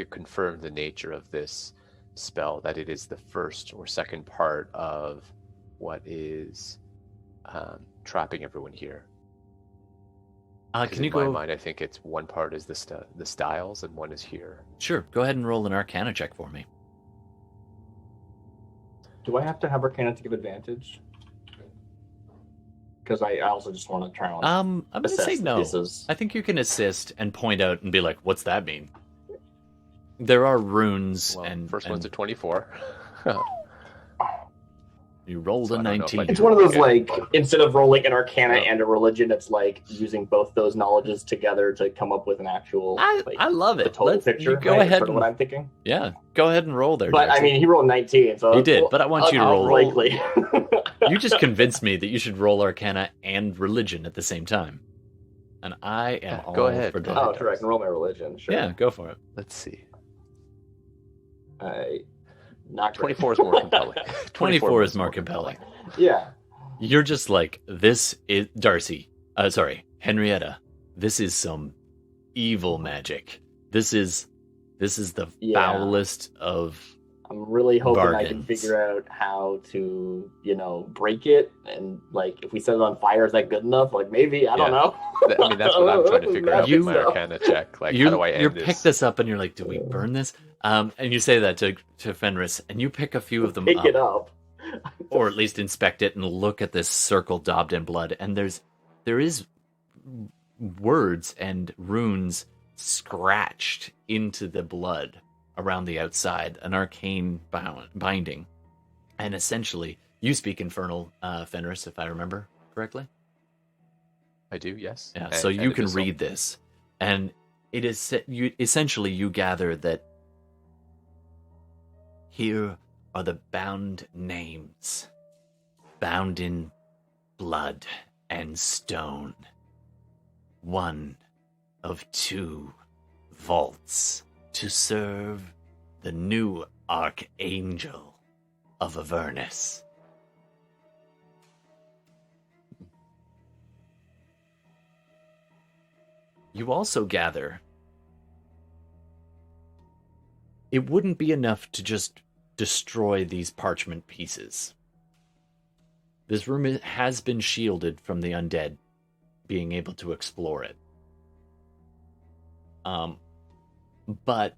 confirm the nature of this spell, that it is the first or second part of what is trapping everyone here. Can you in my go? mind, I think it's one part is the styles and one is here. Sure. Go ahead and roll an Arcana check for me. Do I have to have Arcana to give advantage? Because I also just want to try on. I'm going to say no. Pieces. I think you can assist and point out and be like, "What's that mean?" There are runes, Well, and first one's a 24. You rolled So a I don't know if I 19. It's one of those Okay. like instead of rolling an Arcana Oh. and a religion, it's like using both those knowledges together to come up with an actual. I love the it. total picture. You go right? That's ahead sort of and what I'm thinking. yeah, go ahead and roll there. But Darcy. I mean, he rolled 19, so He did, but I want you to roll. likely. You just convinced me that you should roll Arcana and religion at the same time, and I am all go ahead. for that. Oh, sure, I can roll my religion. Sure. Yeah, go for it. Let's see. Not great. 24 is more compelling. 24 is more compelling. Yeah. You're just like, this is Darcy. Henrietta. This is some evil magic. This is the Yeah. foulest of. I'm really hoping I can Bargains. figure out how to, break it. And, like, if we set it on fire, is that good enough? Like, maybe, I don't Yeah. know. I mean, that's what I'm trying to figure out with my You- Arcana check. Like, you how do I end pick this? this up and you're like, do we burn this? And you say that to Fenris, and you pick a few of them Pick up, it up. or at least inspect it and look at this circle daubed in blood. And there is words and runes scratched into the blood around the outside, an arcane binding. And essentially, you speak Infernal, Fenris, if I remember correctly. I do, yes. Yeah, And- so and you it can is read this, and it is you gather that here are the bound names, bound in blood and stone. One of two vaults to serve the new Archangel of Avernus. You also gather it wouldn't be enough to just destroy these parchment pieces. This room has been shielded from the undead being able to explore it. But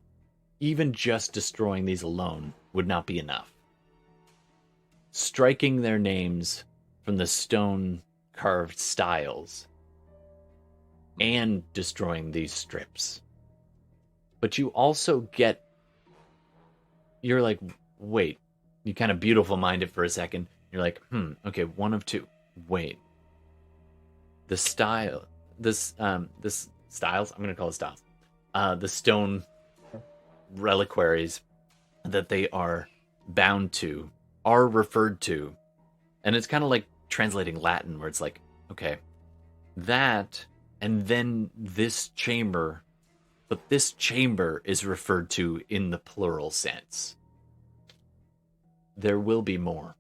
even just destroying these alone would not be enough. Striking their names from the stone carved stiles and destroying these strips. But you also you're like, wait, you kind of beautiful mind it for a second. You're like, okay, one of two. Wait. The styles, I'm going to call it styles. The stone reliquaries that they are bound to are referred to, and it's kind of like translating Latin, where it's like, okay, that, and then this chamber, but this chamber is referred to in the plural sense. There will be more.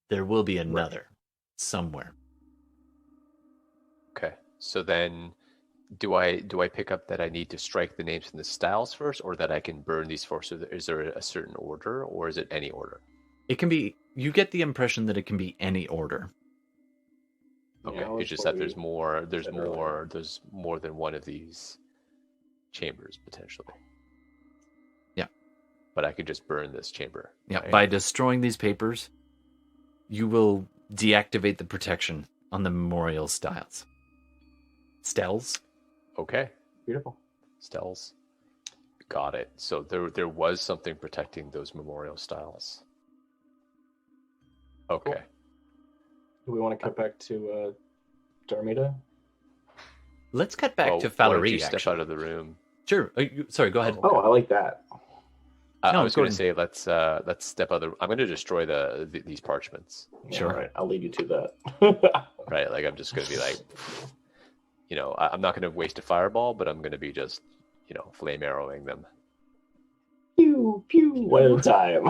There will be another somewhere. Okay. So then, do I pick up that I need to strike the names in the styles first, or that I can burn these first? Is there a certain order, or is it any order? It can be. You get the impression that it can be any order. Okay. Yeah, It's just what that there's we more earlier. there's more than one of these chambers potentially. Yeah. But I could just burn this chamber. Yeah. right? By destroying these papers, you will deactivate the protection on the memorial styles. Stels. Okay. Beautiful. Stells. Got it. So there was something protecting those memorial styles. Okay. Cool. Do we want to cut back to Darmita? Let's cut back Well, to why don't Falurie. you step Actually, out of the room? sure. Sorry, go ahead. Oh, I like that. I No, was go going to say let's step out of the. I'm going to destroy these parchments. Sure. All right, I'll lead you to that. Right. Like I'm just going to be like, I'm not going to waste a fireball, but I'm going to be just, flame arrowing them. Pew, pew, one at a time.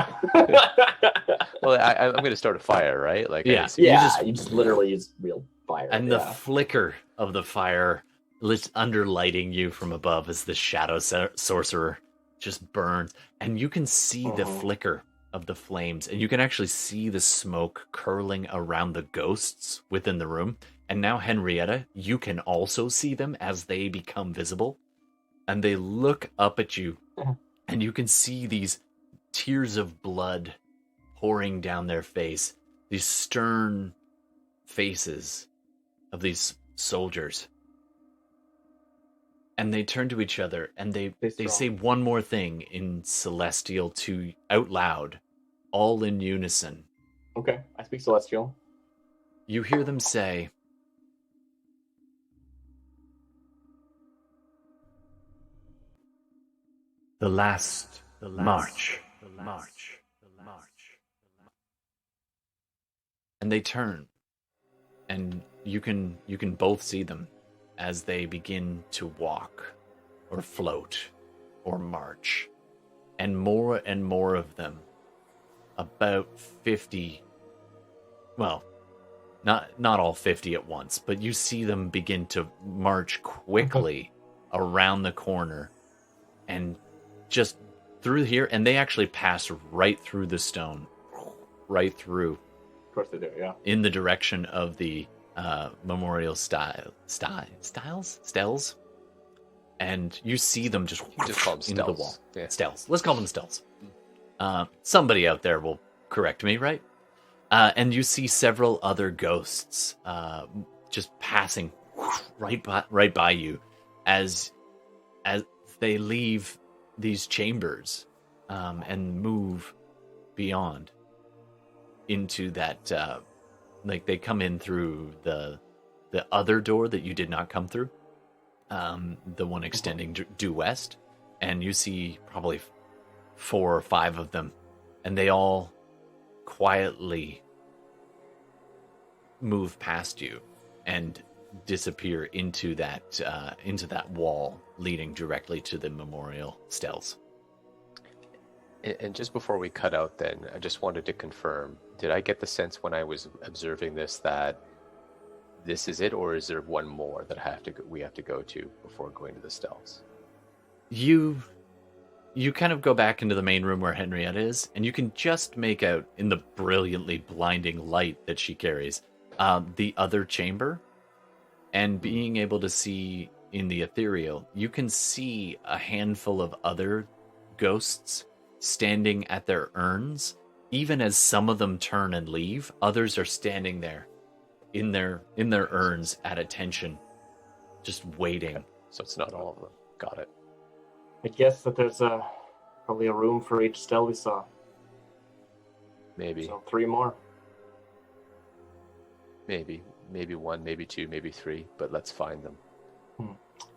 Well, I'm going to start a fire, right? Like Yeah. You just literally use real fire. And the flicker of the fire underlighting you from above as the shadow sorcerer just burns, and you can see the flicker of the flames, and you can actually see the smoke curling around the ghosts within the room. And now, Henrietta, you can also see them as they become visible, and they look up at you, and you can see these tears of blood pouring down their face, these stern faces of these soldiers. And they turn to each other, and they say one more thing in Celestial out loud, all in unison. Okay, I speak Celestial. You hear them say, The last march. And they turn, and you can both see them as they begin to walk, or float, or march, and more of them, about 50. Well, not all 50 at once, but you see them begin to march quickly around the corner, and just through here, and they actually pass right through the stone, right through. Of course they do, yeah. In the direction of the memorial stels, and you see them just call them into the stels. wall. Yeah. Stels. Let's call them stels. Somebody out there will correct me, right? And you see several other ghosts just passing right by you as they leave these chambers and move beyond into that. Like they come in through the other door that you did not come through, the one extending due west, and you see probably 4 or 5 of them, and they all quietly move past you and disappear into that wall leading directly to the memorial stels. And just before we cut out, then I just wanted to confirm: did I get the sense when I was observing this that this is it, or is there one more that we have to go to before going to the stels? You kind of go back into the main room where Henrietta is, and you can just make out in the brilliantly blinding light that she carries the other chamber, and being able to see in the ethereal, you can see a handful of other ghosts standing at their urns. Even as some of them turn and leave, others are standing there in their urns at attention, just waiting. Okay. So it's not all of them. Got it. I guess that there's probably a room for each stel we saw. Maybe. So 3 more. Maybe 1, maybe 2, maybe 3. But let's find them.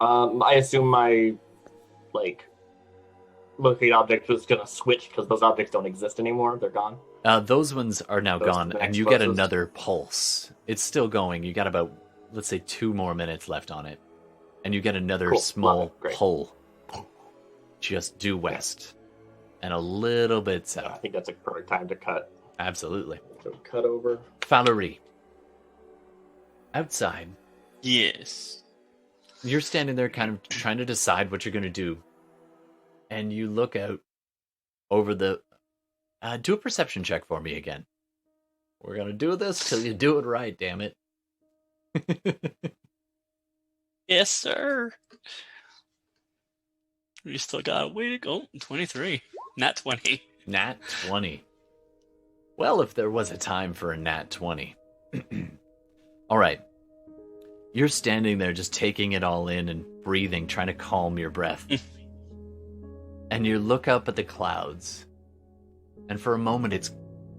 I assume my locate object was going to switch because those objects don't exist anymore. They're gone. Those ones are now Those gone, the and next you get closest. another pulse. It's still going. You got about, let's say, 2 more minutes left on it. And you get another Cool. small Love it. Great. pull. Just due west. And a little bit I south. think that's a perfect time to cut. Absolutely. So cut over. Falurie. Outside. Yes. You're standing there kind of trying to decide what you're going to do. And you look out over the... do a perception check for me again. We're going to do this till you do it right, damn it. Yes, sir. We still got a way to go. 23. Not 20. Nat 20. Well, if there was a time for a nat 20. All right. You're standing there just taking it all in and breathing, trying to calm your breath. And you look up at the clouds. And for a moment, it's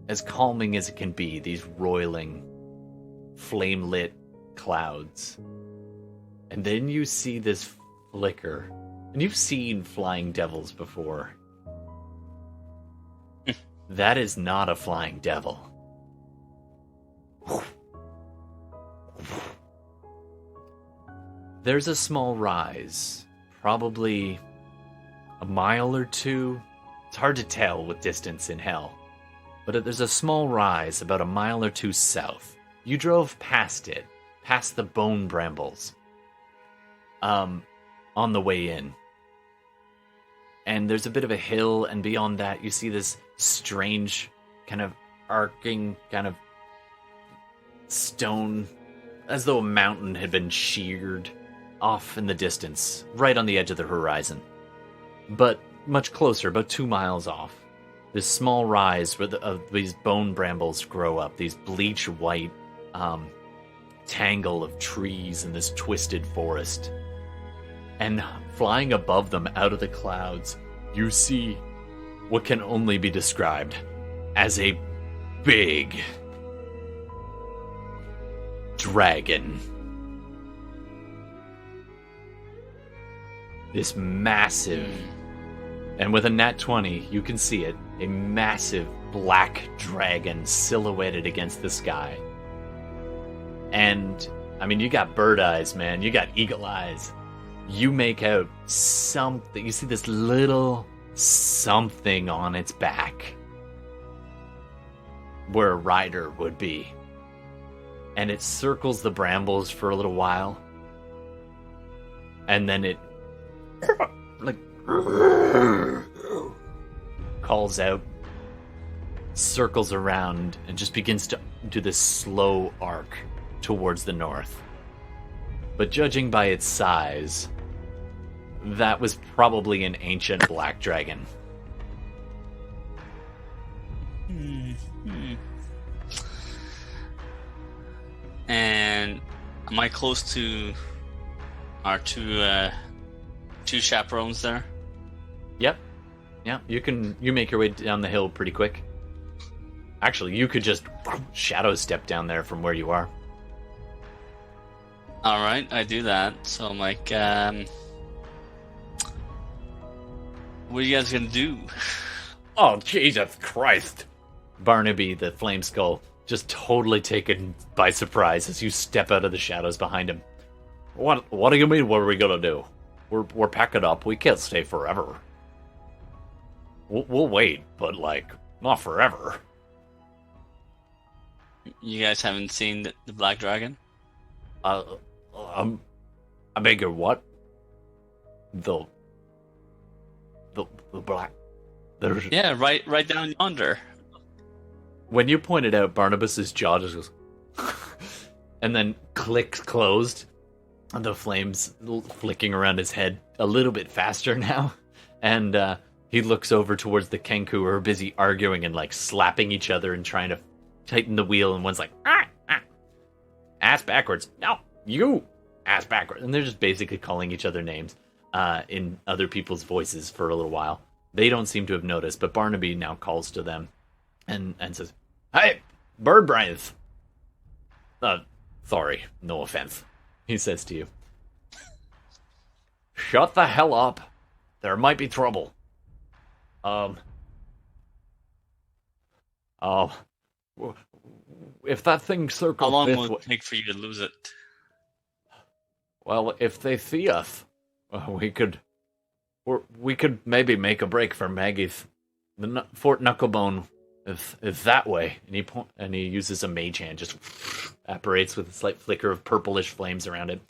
as calming as it can be, these roiling, flame-lit clouds. And then you see this flicker. And you've seen flying devils before. That is not a flying devil. There's a small rise, probably a mile or two. It's hard to tell with distance in hell. But there's a small rise about a mile or two south. You drove past it, past the bone brambles, on the way in. And there's a bit of a hill, and beyond that you see this strange kind of arcing kind of stone, as though a mountain had been sheared off in the distance, right on the edge of the horizon. But much closer, about 2 miles off, this small rise where these bone brambles grow up, these bleach white tangle of trees in this twisted forest. And flying above them out of the clouds, you see what can only be described as a big dragon. This massive, and with a nat 20, you can see it, a massive black dragon silhouetted against the sky. And, I mean, you got bird eyes, man. You got eagle eyes. You make out something. You see this little something on its back where a rider would be. And it circles the brambles for a little while. And then it like calls out, circles around, and just begins to do this slow arc towards the north. But judging by its size, that was probably an ancient black dragon. And am I close to our two chaperones there? Yep. Yeah, you make your way down the hill pretty quick. Actually, you could just shadow step down there from where you are. Alright, I do that. So I'm like, what are you guys gonna do? Oh, Jesus Christ. Barnaby, the flame skull, just totally taken by surprise as you step out of the shadows behind him. What do you mean, what are we gonna do? We're packing up, we can't stay forever. We'll wait, but, like, not forever. You guys haven't seen the black dragon? I beg your what? The black... There's... Yeah, right down yonder. When you pointed out, Barnabas's jaw just goes... and then clicks closed. And the flames flicking around his head a little bit faster now. And he looks over towards the Kenku who are busy arguing and, like, slapping each other and trying to tighten the wheel. And one's like, ass backwards. No, you ass backwards. And they're just basically calling each other names in other people's voices for a little while. They don't seem to have noticed, but Barnaby now calls to them and says, "Hey, bird brains." Sorry, no offense, he says to you. "Shut the hell up. There might be trouble." Um. If that thing circles How long this will way, it take for you to lose it? well, if they see us, we could maybe make a break for Maggie's. Fort Knucklebone is that way, and he uses a mage hand, just apparates with a slight flicker of purplish flames around it.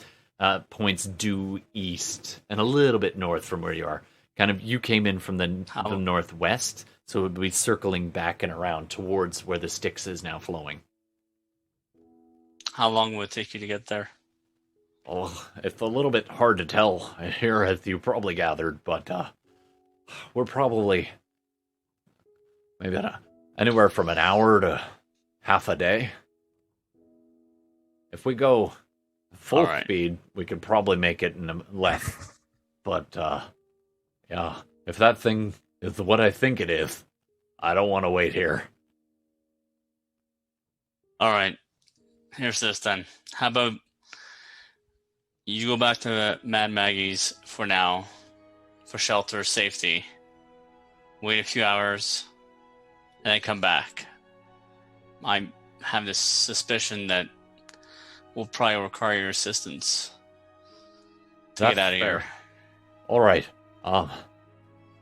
Points due east and a little bit north from where you are. Kind of, you came in from the northwest, so it would be circling back and around towards where the Styx is now flowing. How long will it take you to get there? Oh, it's a little bit hard to tell here, as you probably gathered, but we're probably maybe anywhere from an hour to half a day. If we go full speed, we could probably make it in less. But yeah, if that thing is what I think it is, I don't want to wait here. All right. Here's this then. How about you go back to Mad Maggie's for now, for shelter, safety. Wait a few hours, and then come back. I have this suspicion that we'll probably require your assistance to get out of here. All right.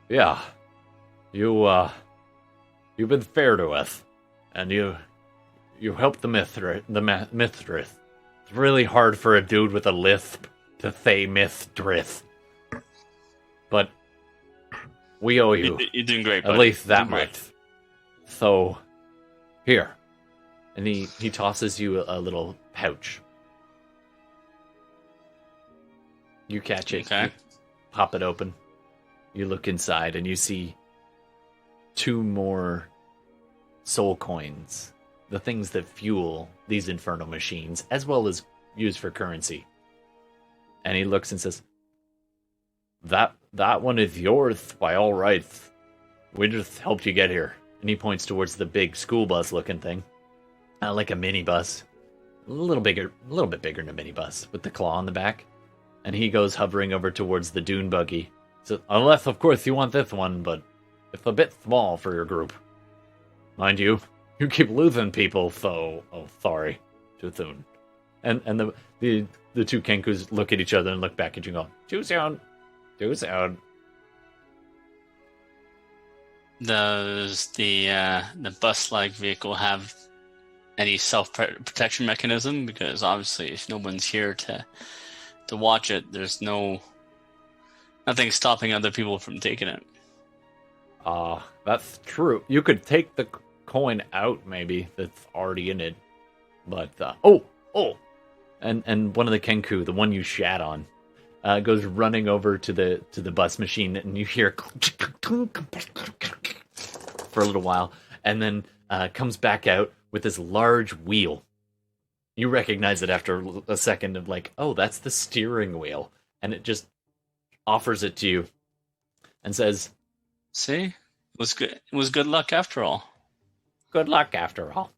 Yeah. You've been fair to us, and you helped the Mithrith. It's really hard for a dude with a lisp to say Mithrith. But we owe you. You're doing great, buddy. At least that much. So, here. And he tosses you a little pouch. You catch it. Okay. You pop it open. You look inside and you see 2 more soul coins. The things that fuel these infernal machines, as well as used for currency. And he looks and says, That one is yours by all rights. We just helped you get here. And he points towards the big school bus looking thing. Like a minibus. A little bit bigger than a minibus, with the claw on the back. And he goes hovering over towards the dune buggy. So, unless, of course, you want this one, but it's a bit small for your group. Mind you, you keep losing people, so... Oh, sorry. Too soon. And the 2 Kenkus look at each other and look back at you and go, Too soon. Too soon. Does the bus-like vehicle have any self-protection mechanism? Because obviously, if no one's here to watch it, there's nothing stopping other people from taking it. That's true. You could take the coin out, maybe, that's already in it. But, And one of the Kenku, the one you shat on, goes running over to the bus machine, and you hear for a little while, and then comes back out with this large wheel. You recognize it after a second of like, oh, that's the steering wheel. And it just offers it to you and says, See? It was good. It was good luck after all. Good luck after all.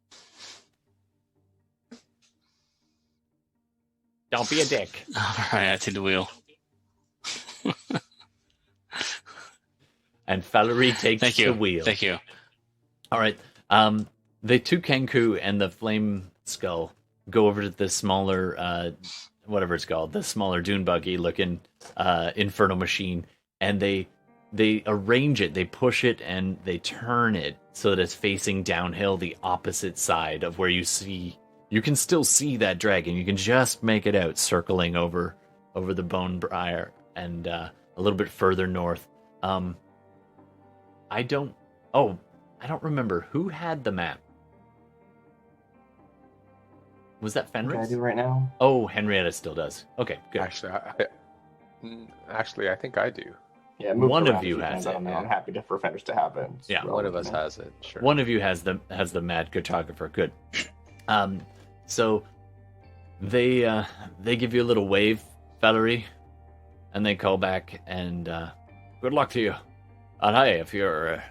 Don't be a dick. All right, I take the wheel. And Falurie takes the wheel. Thank you. All right. The 2 Kenku and the Flame Skull go over to the smaller, whatever it's called, the smaller dune buggy looking infernal machine, and they arrange it, they push it, and they turn it so that it's facing downhill the opposite side of where you can still see that dragon. You can just make it out circling over the Bone Briar and a little bit further north. I don't remember who had the map. Was that Fenris? What I do right now? Oh, Henrietta still does. Okay, good. Actually, I think I do. Yeah, one of you has it. I'm happy for Fenris to have it. Yeah, one of us has it. Sure. One of you has the mad cartographer. Good. So they give you a little wave, Falurie, and they call back and good luck to you. And hey, if you're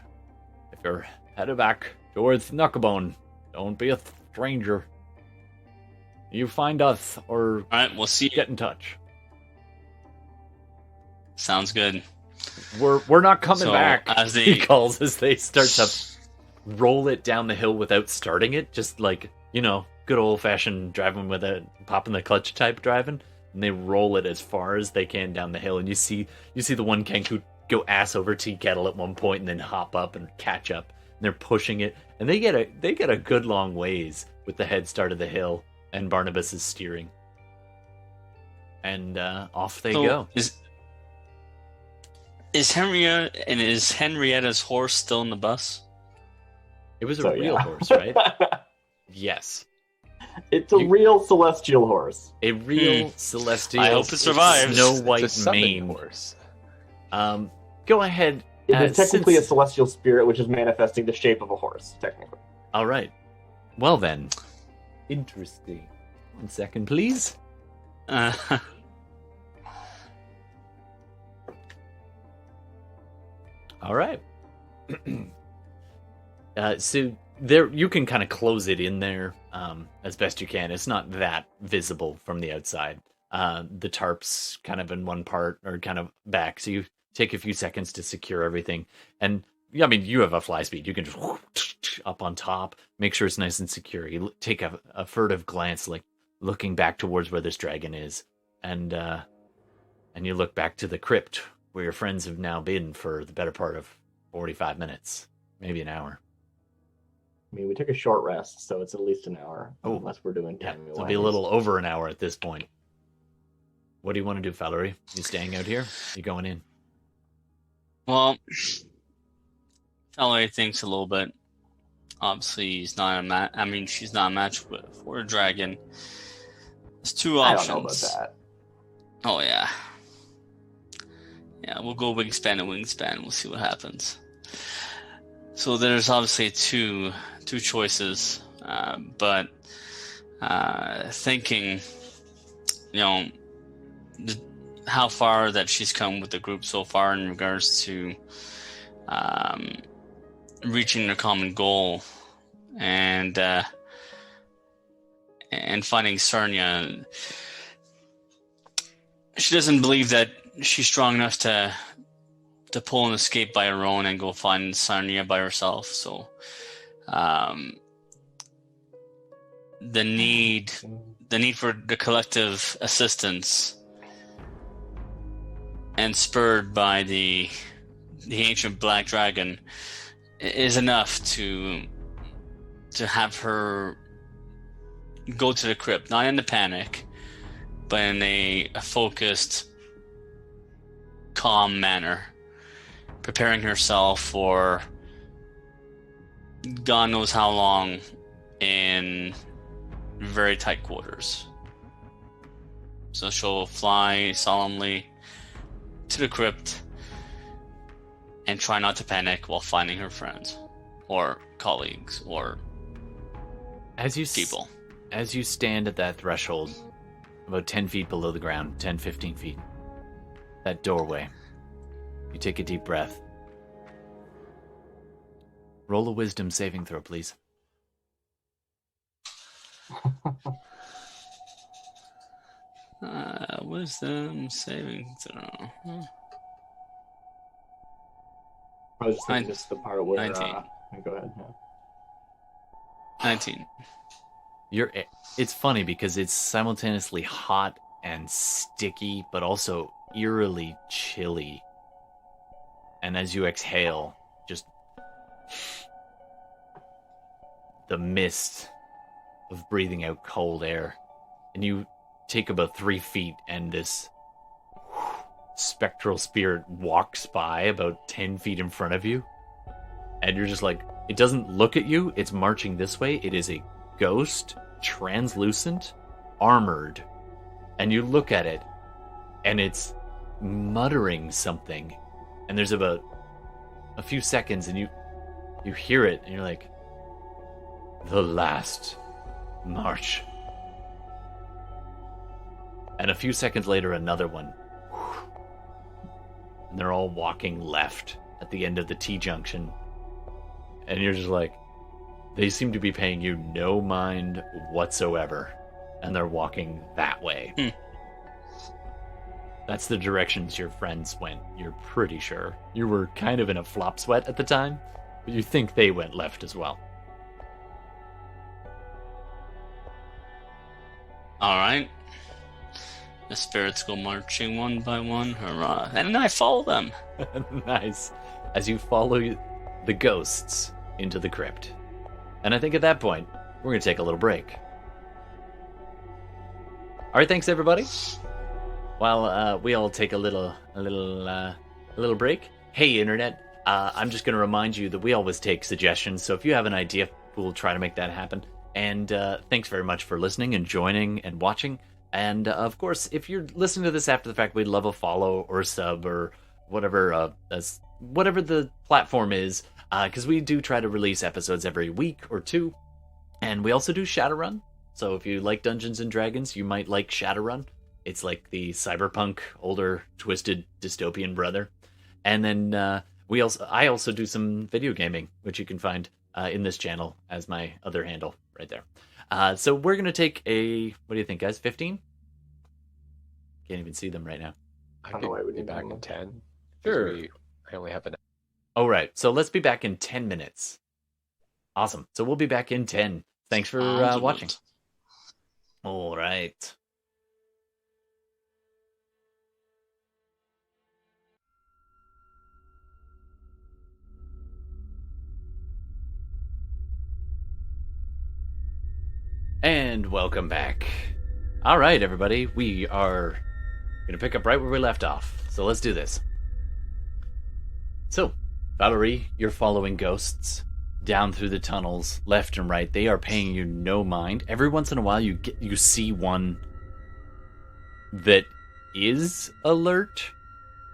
headed back towards Knucklebone, don't be a stranger. You find us, or all right, we'll see. Get in touch. Sounds good. We're not coming So, back. as He they- calls as they start to roll it down the hill without starting it, just like, good old fashioned driving with a popping the clutch type driving. And they roll it as far as they can down the hill, and you see the one Kenku go ass over tea kettle at one point, and then hop up and catch up. And they're pushing it, and they get a good long ways with the head start of the hill, and Barnabas is steering. And off they go. Is Henrietta's horse still in the bus? It was a real horse, right? Yes. It's a real celestial horse. A real celestial. I hope it survives. Snow It's a white summon mane. horse. Go ahead. It is technically since- a celestial spirit, which is manifesting the shape of a horse, technically. All right. Well then. Interesting. 1 second, please. All right. So there, you can kind of close it in there as best you can. It's not that visible from the outside. The tarp's kind of in one part or kind of back, so you take a few seconds to secure everything. And I mean, you have a fly speed. You can just up on top, make sure it's nice and secure. You take a furtive glance, like looking back towards where this dragon is, and you look back to the crypt where your friends have now been for the better part of 45 minutes, maybe an hour. I mean, we took a short rest, so it's at least an hour. Oh. Unless we're doing Yeah, time. it'll be a little over an hour at this point. What do you want to do, Falurie? You staying out here? You going in? Well, Falurie thinks a little bit. Obviously, she's not a match for a dragon. There's two options. I don't know about that. Oh yeah. Yeah, we'll go wingspan and wingspan. We'll see what happens. So there's obviously two choices, but thinking, how far that she's come with the group so far in regards to reaching their common goal and finding Sarnia. She doesn't believe that she's strong enough to pull an escape by her own and go find Sarnia by herself. So the need for the collective assistance, and spurred by the ancient black dragon, is enough to have her go to the crypt, not in a panic, but in a focused, calm manner, preparing herself for God knows how long in very tight quarters. So she'll fly solemnly to the crypt and try not to panic while finding her friends or colleagues or people. As you stand at that threshold, about 10 feet below the ground, 10, 15 feet, that doorway, you take a deep breath. Roll a wisdom saving throw, please. Wisdom saving throw. I was just thinking this is the part where... 19. Go ahead. Yeah. 19. It's funny because it's simultaneously hot and sticky, but also eerily chilly. And as you exhale, just the mist of breathing out cold air. And you take about 3 feet, and this spectral spirit walks by about 10 feet in front of you. And you're just like, it doesn't look at you, it's marching this way. It is a ghost, translucent, armored. And you look at it, and it's muttering something. And there's about a few seconds, and you hear it, and you're like, the last march. And a few seconds later, another one. And they're all walking left at the end of the T-junction. And you're just like, they seem to be paying you no mind whatsoever. And they're walking that way. That's the directions your friends went, you're pretty sure. You were kind of in a flop sweat at the time, but you think they went left as well. Alright. The spirits go marching one by one, hurrah. And I follow them. Nice. As you follow the ghosts into the crypt. And I think at that point, we're going to take a little break. Alright, thanks everybody. While we all take a little break. Hey, Internet. I'm just going to remind you that we always take suggestions, so if you have an idea, we'll try to make that happen. And thanks very much for listening and joining and watching. And of course, if you're listening to this after the fact, we'd love a follow or a sub or whatever the platform is, because we do try to release episodes every week or two. And we also do Shadowrun. So if you like Dungeons and Dragons, you might like Shadowrun. It's like the cyberpunk, older, twisted, dystopian brother. And then I also do some video gaming, which you can find in this channel as my other handle right there. So we're going to take what do you think, guys? 15? Can't even see them right now. I think we'll be back in 10. Sure. I only have an... Oh, right. So let's be back in 10 minutes. Awesome. So we'll be back in 10. Thanks for watching. All right. And welcome back. All right, everybody. We are going to pick up right where we left off. So let's do this. So, Falurie, you're following ghosts down through the tunnels, left and right. They are paying you no mind. Every once in a while, you see one that is alert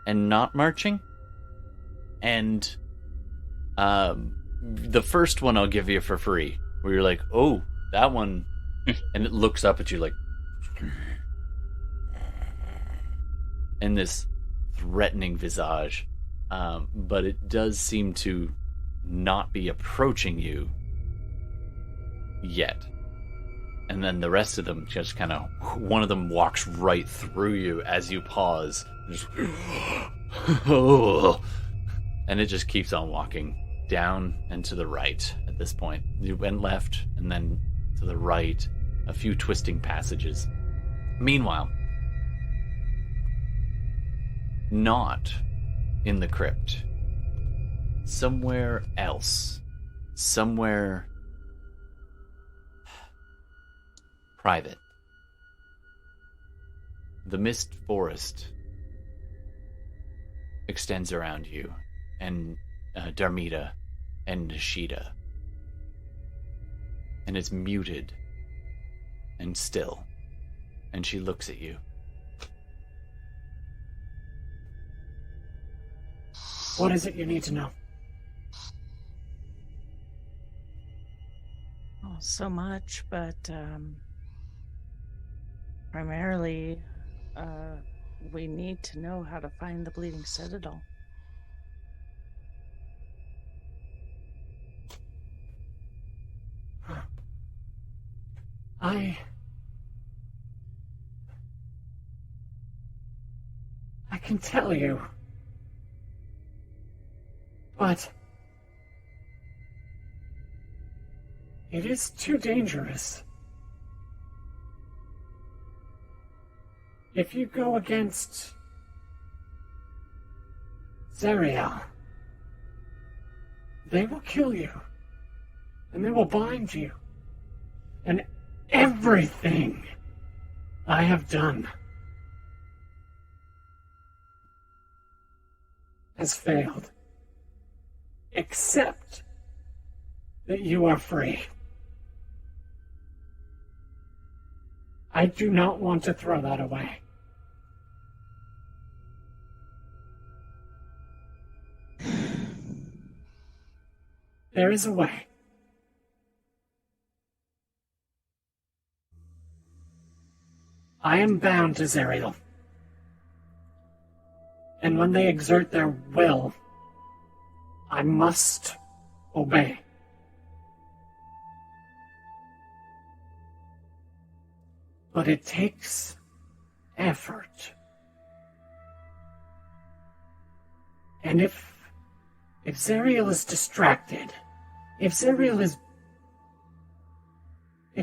and not marching. And the first one I'll give you for free, where you're like, oh, that one, and it looks up at you like, and this threatening visage. But it does seem to not be approaching you yet. And then the rest of them just kind of, one of them walks right through you as you pause. Just, and it just keeps on walking down and to the right at this point. You went left and then to the right, a few twisting passages. Meanwhile, not in the crypt. Somewhere else. Somewhere private. The mist forest extends around you, and Darmita and Nishida. And it's muted and still. And she looks at you. What is it you need to know? Oh, so much, but primarily, we need to know how to find the Bleeding Citadel. I can tell you, but it is too dangerous. If you go against Zariel, they will kill you, and they will bind you, and everything I have done has failed, except that you are free. I do not want to throw that away. There is a way. I am bound to Zariel. And when they exert their will, I must obey. But it takes effort. And if Zariel is distracted, if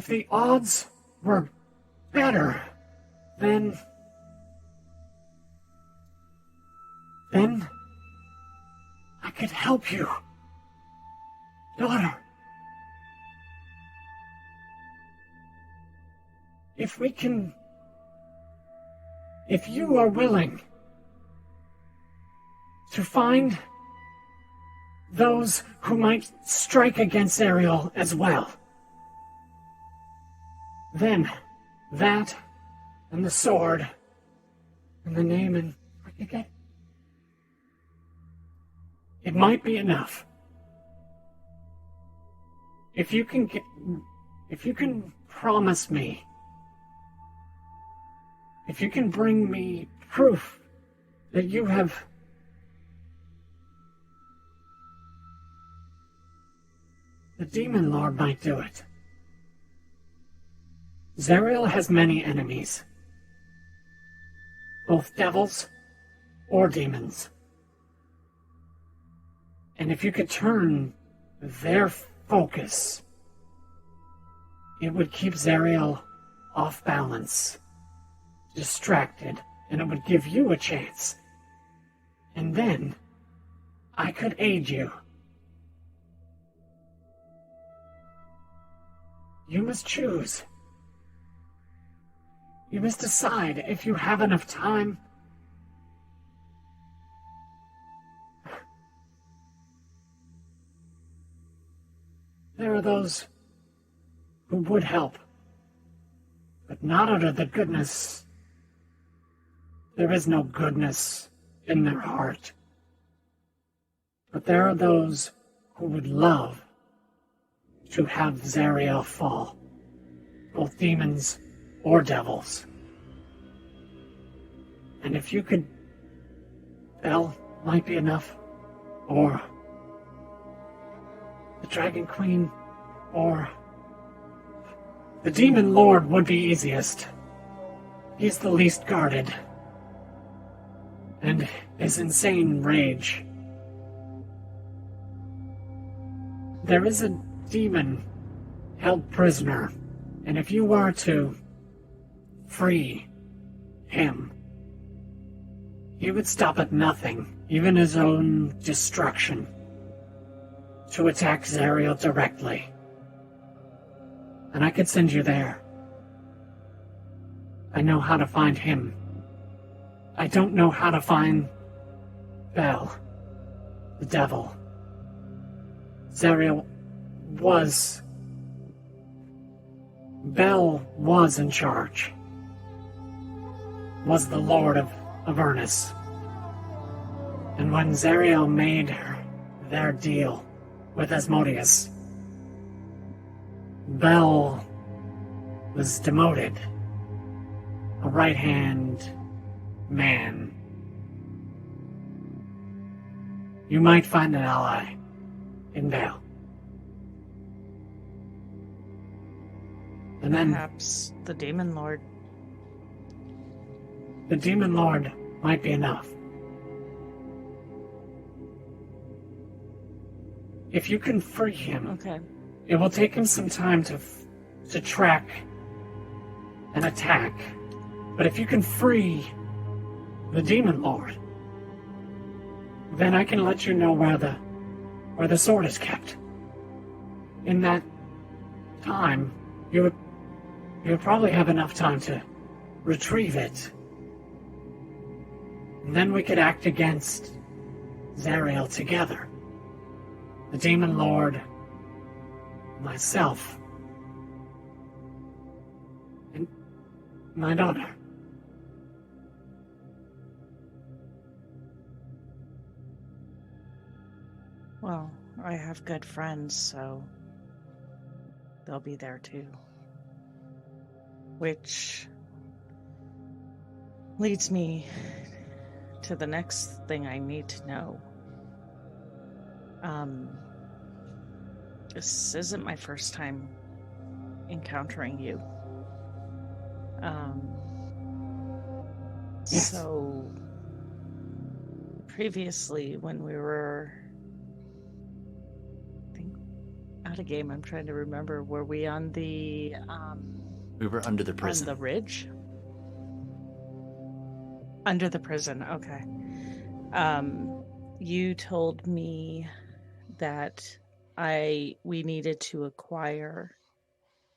the odds were better, then I could help you, daughter. If you are willing to find those who might strike against Ariel as well, then that and the sword and the name and again, it might be enough. If you can promise me, if you can bring me proof that you have the Demon Lord might do it. Zariel has many enemies, both devils or demons. And if you could turn their focus, it would keep Zariel off balance, distracted, and it would give you a chance. And then I could aid you. You must choose. You must decide if you have enough time. There are those who would help, but not out of the goodness. There is no goodness in their heart. But there are those who would love to have Zariel fall, both demons or devils. And if you could, Belle might be enough, or the Dragon Queen, or the Demon Lord would be easiest. He's the least guarded, and his insane rage. There is a demon held prisoner, and if you were to free him, he would stop at nothing, even his own destruction, to attack Zariel directly. And I could send you there. I know how to find him. I don't know how to find Bel, the devil. Bel was in charge. Was the Lord of Avernus. And when Zariel made their deal with Asmodeus, Bel was demoted. A right-hand man. You might find an ally in Bel. And then Perhaps the Demon Lord. the Demon Lord might be enough. If you can free him, Okay. it will take him some time to track and attack. But if you can free the Demon Lord, then I can let you know where the sword is kept. In that time, you would probably have enough time to retrieve it. And then we could act against Zariel together. The Demon Lord, myself, and my daughter. Well, I have good friends, so they'll be there too. Which leads me to the next thing I need to know. This isn't my first time encountering you. Yes. So previously when we were, I think, out of game. I'm trying to remember. Were we on the We were under the prison. on the ridge? Under the prison. Okay. You told me that we needed to acquire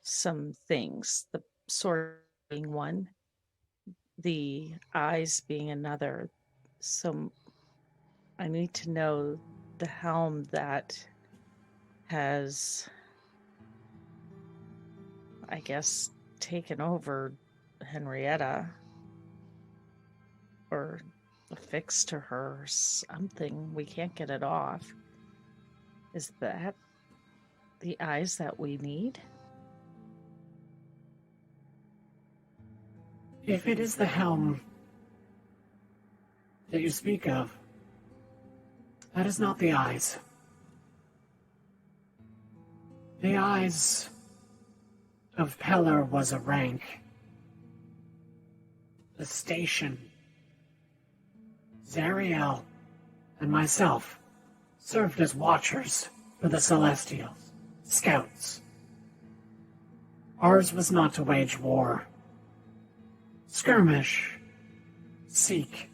some things. The sword being one, the eyes being another. So I need to know the helm that has, I guess, taken over Henrietta, or affixed to her, or something. We can't get it off. Is that the eyes that we need? If it is the helm that you speak of, that is not the eyes. The eyes of Peller was a rank, a station. Zariel and myself served as watchers for the Celestials, scouts. Ours was not to wage war. Skirmish, seek,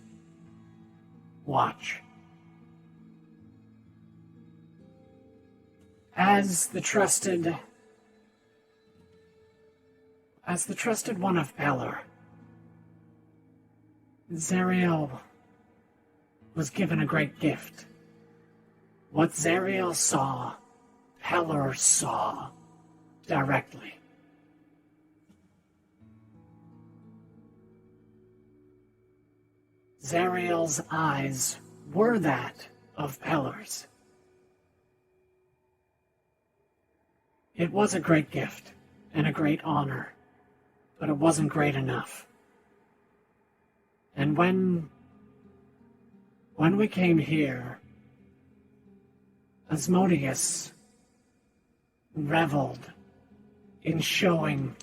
watch. As the trusted one of Peller, Zariel was given a great gift. What Zariel saw, Peller saw directly. Zariel's eyes were that of Peller's. It was a great gift and a great honor, but it wasn't great enough. And when we came here, Asmodeus reveled in showing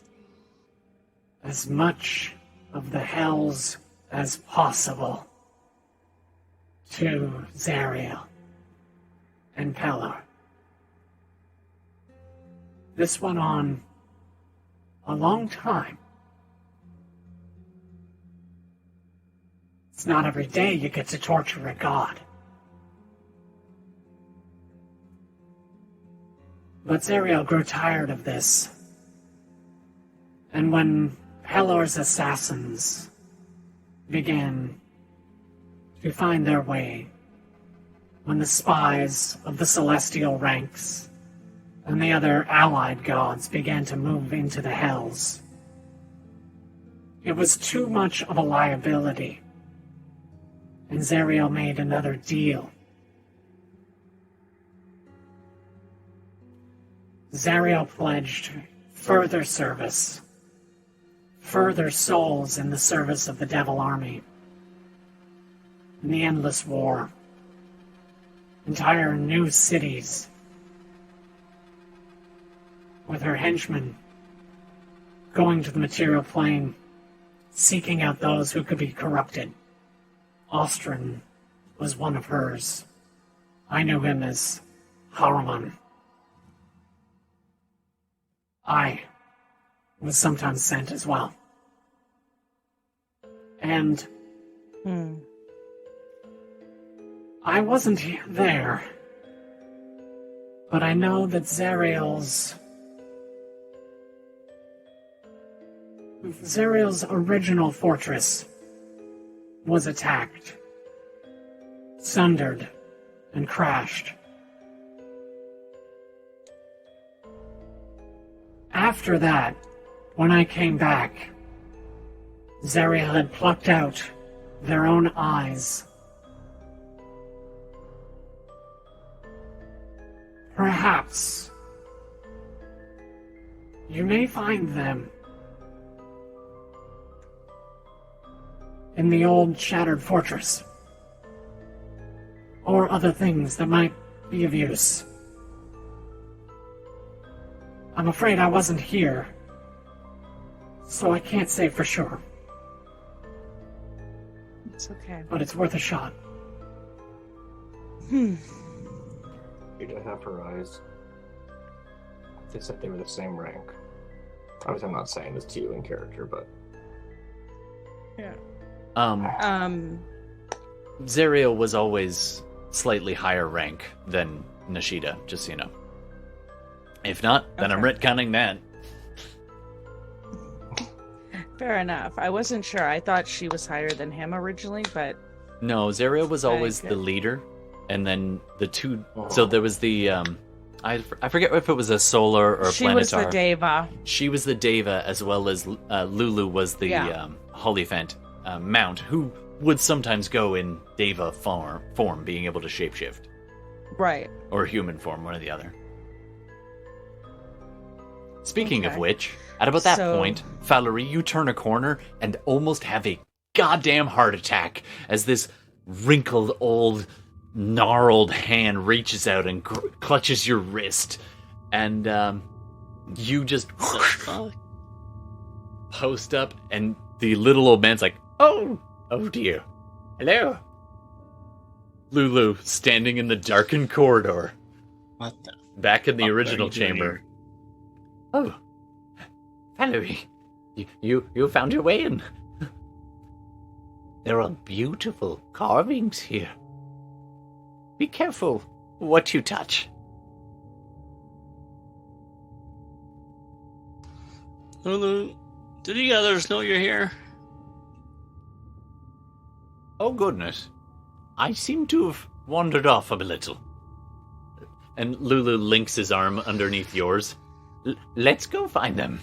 as much of the hells as possible to Zariel and Peller. This went on a long time. It's not every day you get to torture a god. But Zariel grew tired of this. And when Pelor's assassins began to find their way, when the spies of the celestial ranks and the other allied gods began to move into the hells, it was too much of a liability, and Zariel made another deal. Zariel pledged further service, further souls in the service of the Devil Army, in the endless war, entire new cities, with her henchmen going to the material plane, seeking out those who could be corrupted. Ostrin was one of hers. I knew him as Haruman. I was sometimes sent as well. And I wasn't there, but I know that Zariel's original fortress was attacked, sundered, and crashed. After that, when I came back, Zariel had plucked out their own eyes. Perhaps you may find them in the old shattered fortress, or other things that might be of use. I'm afraid I wasn't here, so I can't say for sure. It's okay. But it's worth a shot. Hmm. You did have her eyes. They said they were the same rank. Obviously, I'm not saying this to you in character, but Yeah. Zariel was always slightly higher rank than Nishida, just so you know. If not, then I'm retconning that. Fair enough. I wasn't sure. I thought she was higher than him originally, but No, Zariel was always Okay. the leader, and then the two. So there was the I forget if it was a solar or a she was the planetar. Deva. She was the Deva, as well as Lulu was the Yeah. Holyphant Mount, who would sometimes go in Deva form, being able to shapeshift, Right. or human form, one or the other. Speaking of Okay. which, at about that So- point, Falurie, you turn a corner and almost have a goddamn heart attack as this wrinkled, old, gnarled hand reaches out and clutches your wrist, and you just post up, and the little old man's like, oh dear, hello. Lulu, standing in the darkened corridor, What the? back in the What are original you doing chamber. here? Oh, Falurie, you found your way in. There are beautiful carvings here. Be careful what you touch. Lulu, do the others know you're here? Oh goodness, I seem to have wandered off a little. And Lulu links his arm underneath yours. Let's go find them.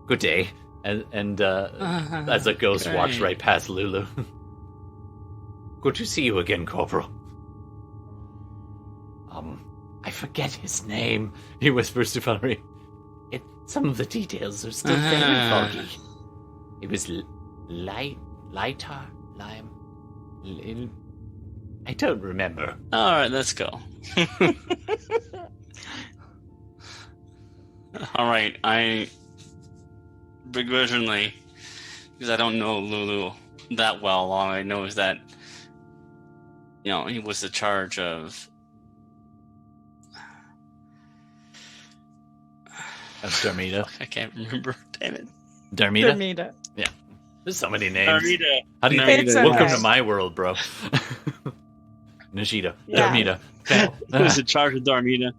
Good day. And as a ghost Okay. walks right past Lulu. Good to see you again, Corporal. I forget his name, he whispers to Falurie. Some of the details are still very foggy. It was Lightar? Lime? I don't remember. Alright, let's go. Alright, I begrudgingly, because I don't know Lulu that well, all I know is that, you know, he was in charge of Darmita. I can't remember, damn it. Darmita? Darmita. There's so many names. Darmita. How do you It's Welcome okay. to my world, bro. Nishida. Yeah. Darmita. He was in charge of Darmita.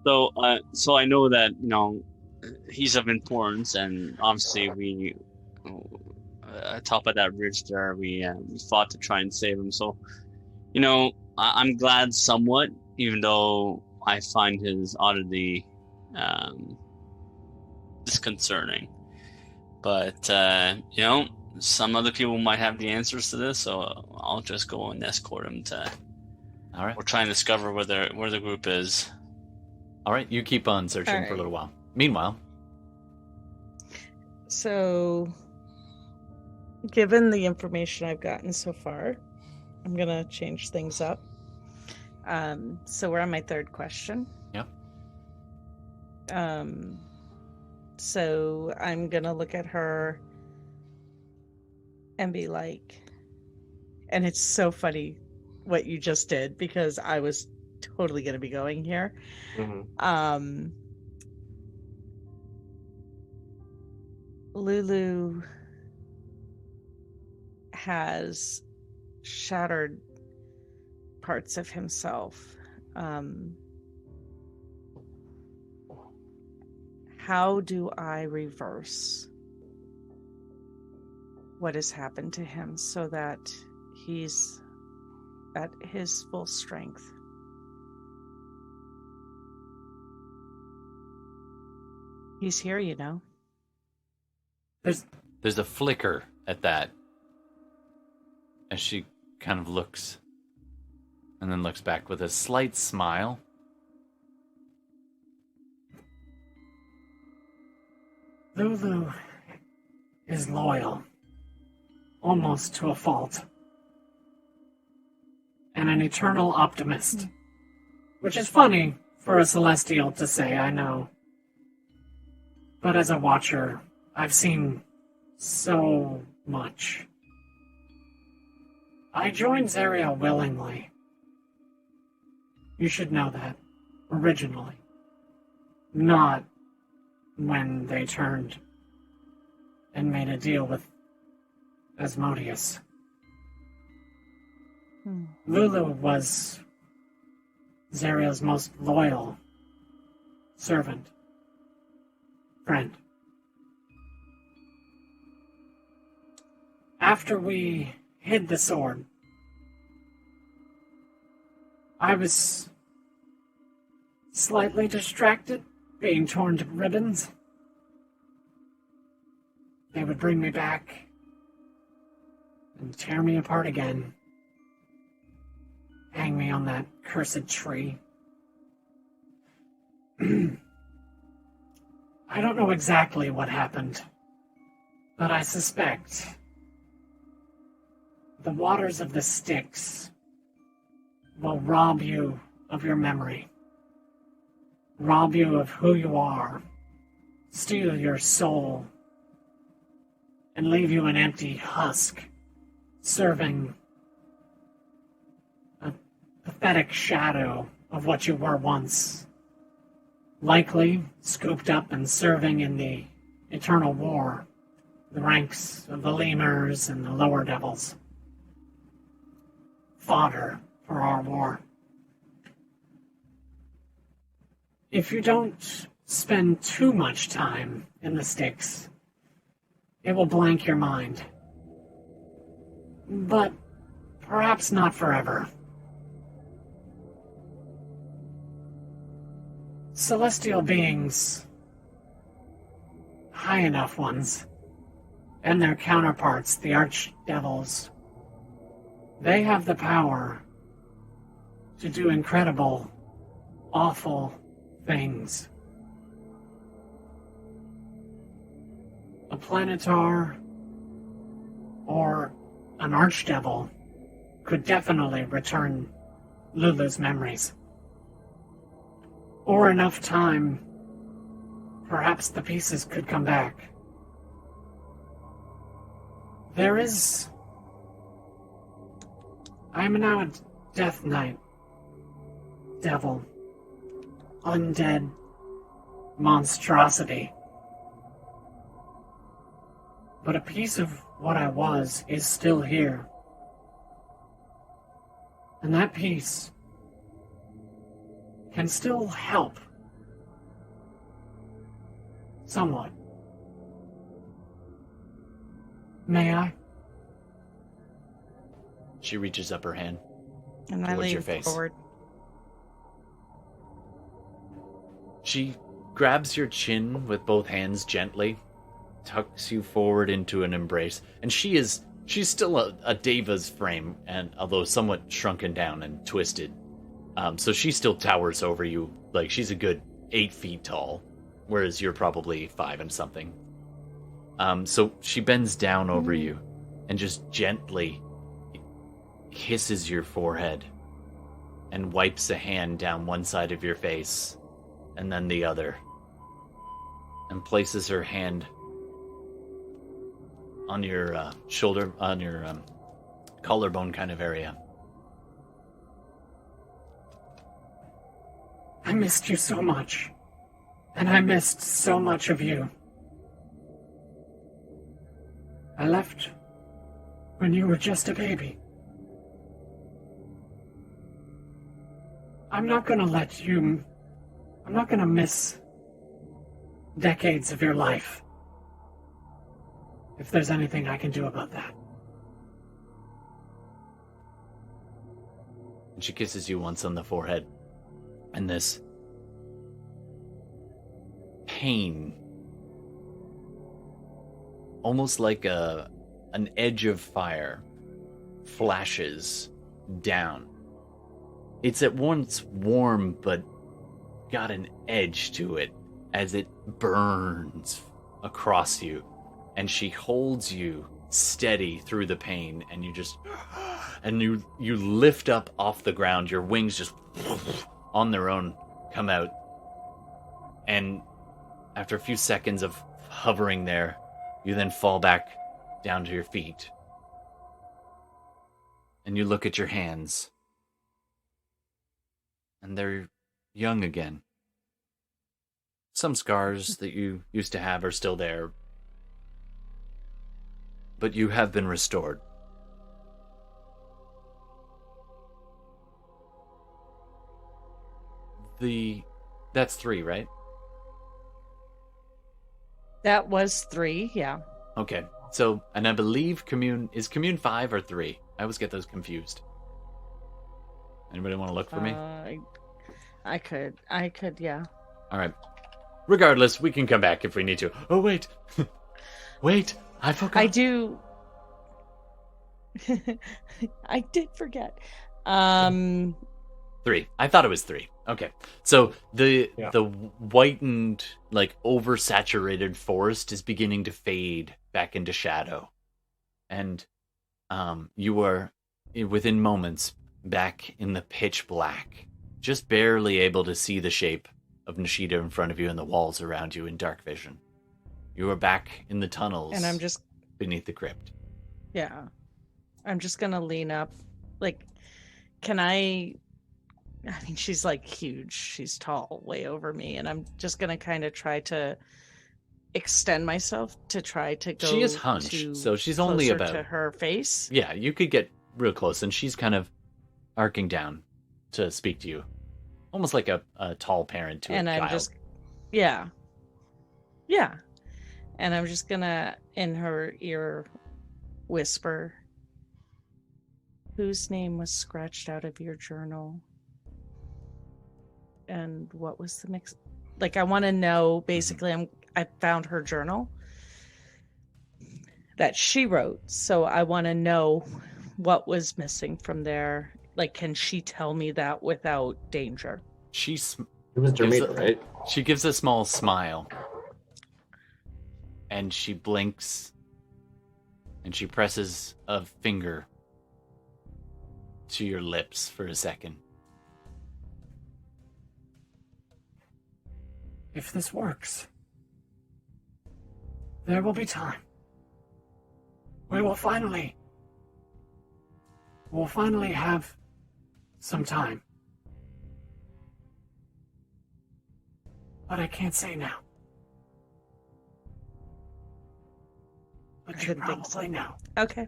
So I know that, you know, he's of importance, and obviously we, atop of that ridge there, we fought to try and save him. So, you know, I'm glad somewhat, even though I find his oddity disconcerting. But, you know, some other people might have the answers to this, so I'll just go and escort him to, All right. or try and discover where the group is. All right. You keep on searching All for a right. little while. Meanwhile, So, given the information I've gotten so far, I'm going to change things up. So, we're on my third question. Yep. So, I'm going to look at her and be like, and it's so funny what you just did because I was totally going to be going here. Mhm. Lulu has shattered parts of himself. How do I reverse what has happened to him so that he's at his full strength? He's here, you know. there's a flicker at that as she kind of looks and then looks back with a slight smile. Lulu is loyal, almost to a fault, and an eternal optimist. Which is funny for a Celestial to say, I know. But as a Watcher, I've seen so much. I joined Zariel willingly, You should know that. Originally. Not when they turned and made a deal with Asmodeus. Lulu was Zariel's most loyal servant, friend. After we hid the sword, I was slightly distracted, being torn to ribbons. They would bring me back and tear me apart again. Hang me on that cursed tree. I don't know exactly what happened, but I suspect the waters of the Styx will rob you of your memory, rob you of who you are, steal your soul, and leave you an empty husk, serving a pathetic shadow of what you were once, likely scooped up and serving in the eternal war, the ranks of the lemurs and the lower devils. Fodder for our war. If you don't spend too much time in the Styx, it will blank your mind. But perhaps not forever. Celestial beings, high enough ones, and their counterparts, the archdevils, they have the power to do incredible, awful things. A planetar or an archdevil could definitely return Lulu's memories. Or enough time, perhaps the pieces could come back. I am now a Death Knight, devil, undead monstrosity. But a piece of what I was is still here. And that piece can still help. Somewhat. May I? She reaches up her hand And I towards lean your face. forward. She grabs your chin with both hands gently, tucks you forward into an embrace, and she's still a Deva's frame, and although somewhat shrunken down and twisted. So she still towers over you, like she's a good 8 feet tall, whereas you're probably 5 and something. So she bends down over you and just gently kisses your forehead and wipes a hand down one side of your face and then the other, and places her hand on your shoulder, on your collarbone kind of area. I missed you so much. And I missed so much of you. I left when you were just a baby. I'm not gonna miss decades of your life. If there's anything I can do about that. And she kisses you once on the forehead. And this pain, almost like an edge of fire, flashes down. It's at once warm, but got an edge to it as it burns across you. And she holds you steady through the pain, and you lift up off the ground. Your wings just on their own come out. And after a few seconds of hovering there, you then fall back down to your feet. And you look at your hands. and they're young again. Some scars that you used to have are still there, but you have been restored. That's 3, right? That was 3, yeah. Okay. So, and I believe commune 5 or 3? I always get those confused. Anybody want to look for me? I could, yeah. All right. Regardless, we can come back if we need to. Oh, wait. Wait, I forgot. I do. I did forget. 3. I thought it was 3. Okay. So the whitened, like, oversaturated forest is beginning to fade back into shadow. And you are, within moments, back in the pitch black, just barely able to see the shape of Nishida in front of you and the walls around you in dark vision. You are back in the tunnels, and I'm just beneath the crypt. Yeah. I'm just gonna lean up. Like, can I mean, she's like huge. She's tall, way over me. And I'm just gonna kind of try to extend myself to try to go. She is hunched, so she's only about to her face. Yeah, you could get real close, and she's kind of arcing down to speak to you. Almost like a tall parent to a child. And I'm just, yeah. And I'm just gonna, in her ear, whisper, whose name was scratched out of your journal? And what was the mix? Like, I want to know, basically, I found her journal that she wrote. So I want to know what was missing from there. Like, can she tell me that without danger? It was Darmita, right? She gives a small smile. And she blinks. And she presses a finger to your lips for a second. If this works, there will be time. We'll finally have some time. But I can't say now. But you probably know. Okay.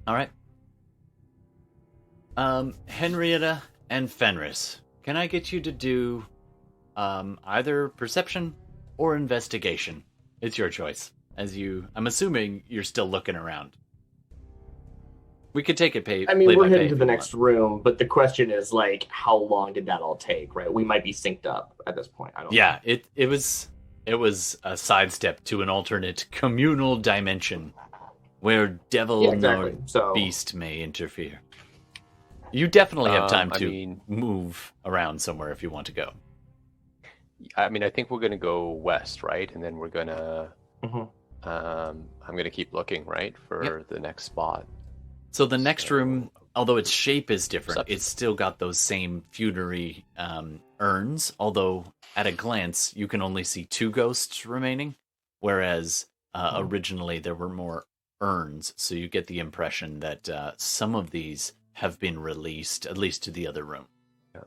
All right. Henrietta and Fenris, can I get you to do either perception or investigation? It's your choice. I'm assuming you're still looking around. We could take it we're heading to the next room, but the question is, like, how long did that all take, right? We might be synced up at this point. I don't know. It was a sidestep to an alternate communal dimension where devil nor beast may interfere. You definitely have time to move around somewhere if you want to go. I mean, I think we're going to go west, right? And then we're going to... Mm-hmm. I'm going to keep looking, right, for the next spot. So the next room, although its shape is different, it's still got those same funerary urns, although at a glance, you can only see 2 ghosts remaining, whereas originally there were more urns, so you get the impression that some of these have been released, at least to the other room. Yeah.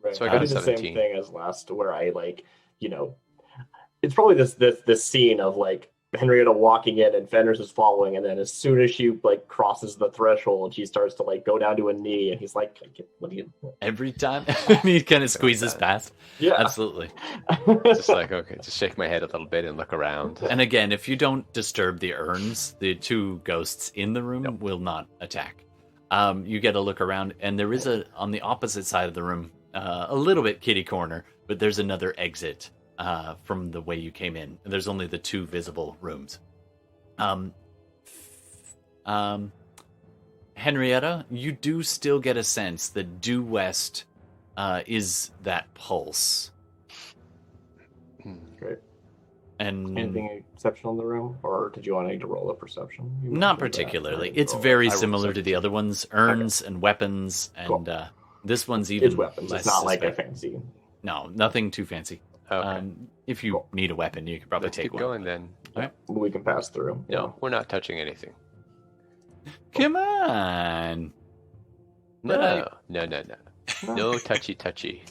Right. So I got did the same thing as last, where I, like, it's probably this scene of, like, Henrietta walking in and Fenris is following, and then as soon as she, like, crosses the threshold, she starts to, like, go down to a knee, and he's like, what do you... Every time he kind of squeezes past. Yeah. Absolutely. Just like, okay, just shake my head a little bit and look around. And again, if you don't disturb the urns, the 2 ghosts in the room will not attack. You get a look around, and there is on the opposite side of the room, a little bit kitty corner, but there's another exit from the way you came in. There's only the 2 visible rooms. Henrietta, you do still get a sense that due west is that pulse. Great. And anything exceptional in the room, or did you want to roll a perception? Not particularly. It's very similar to the other ones, urns and weapons, and this one's even it's weapons. It's not like a fancy. No, nothing too fancy. Okay. If you need a weapon, you could probably Let's take keep one. going then. All right. We can pass through. No, we're not touching anything. Come on. No. No touchy.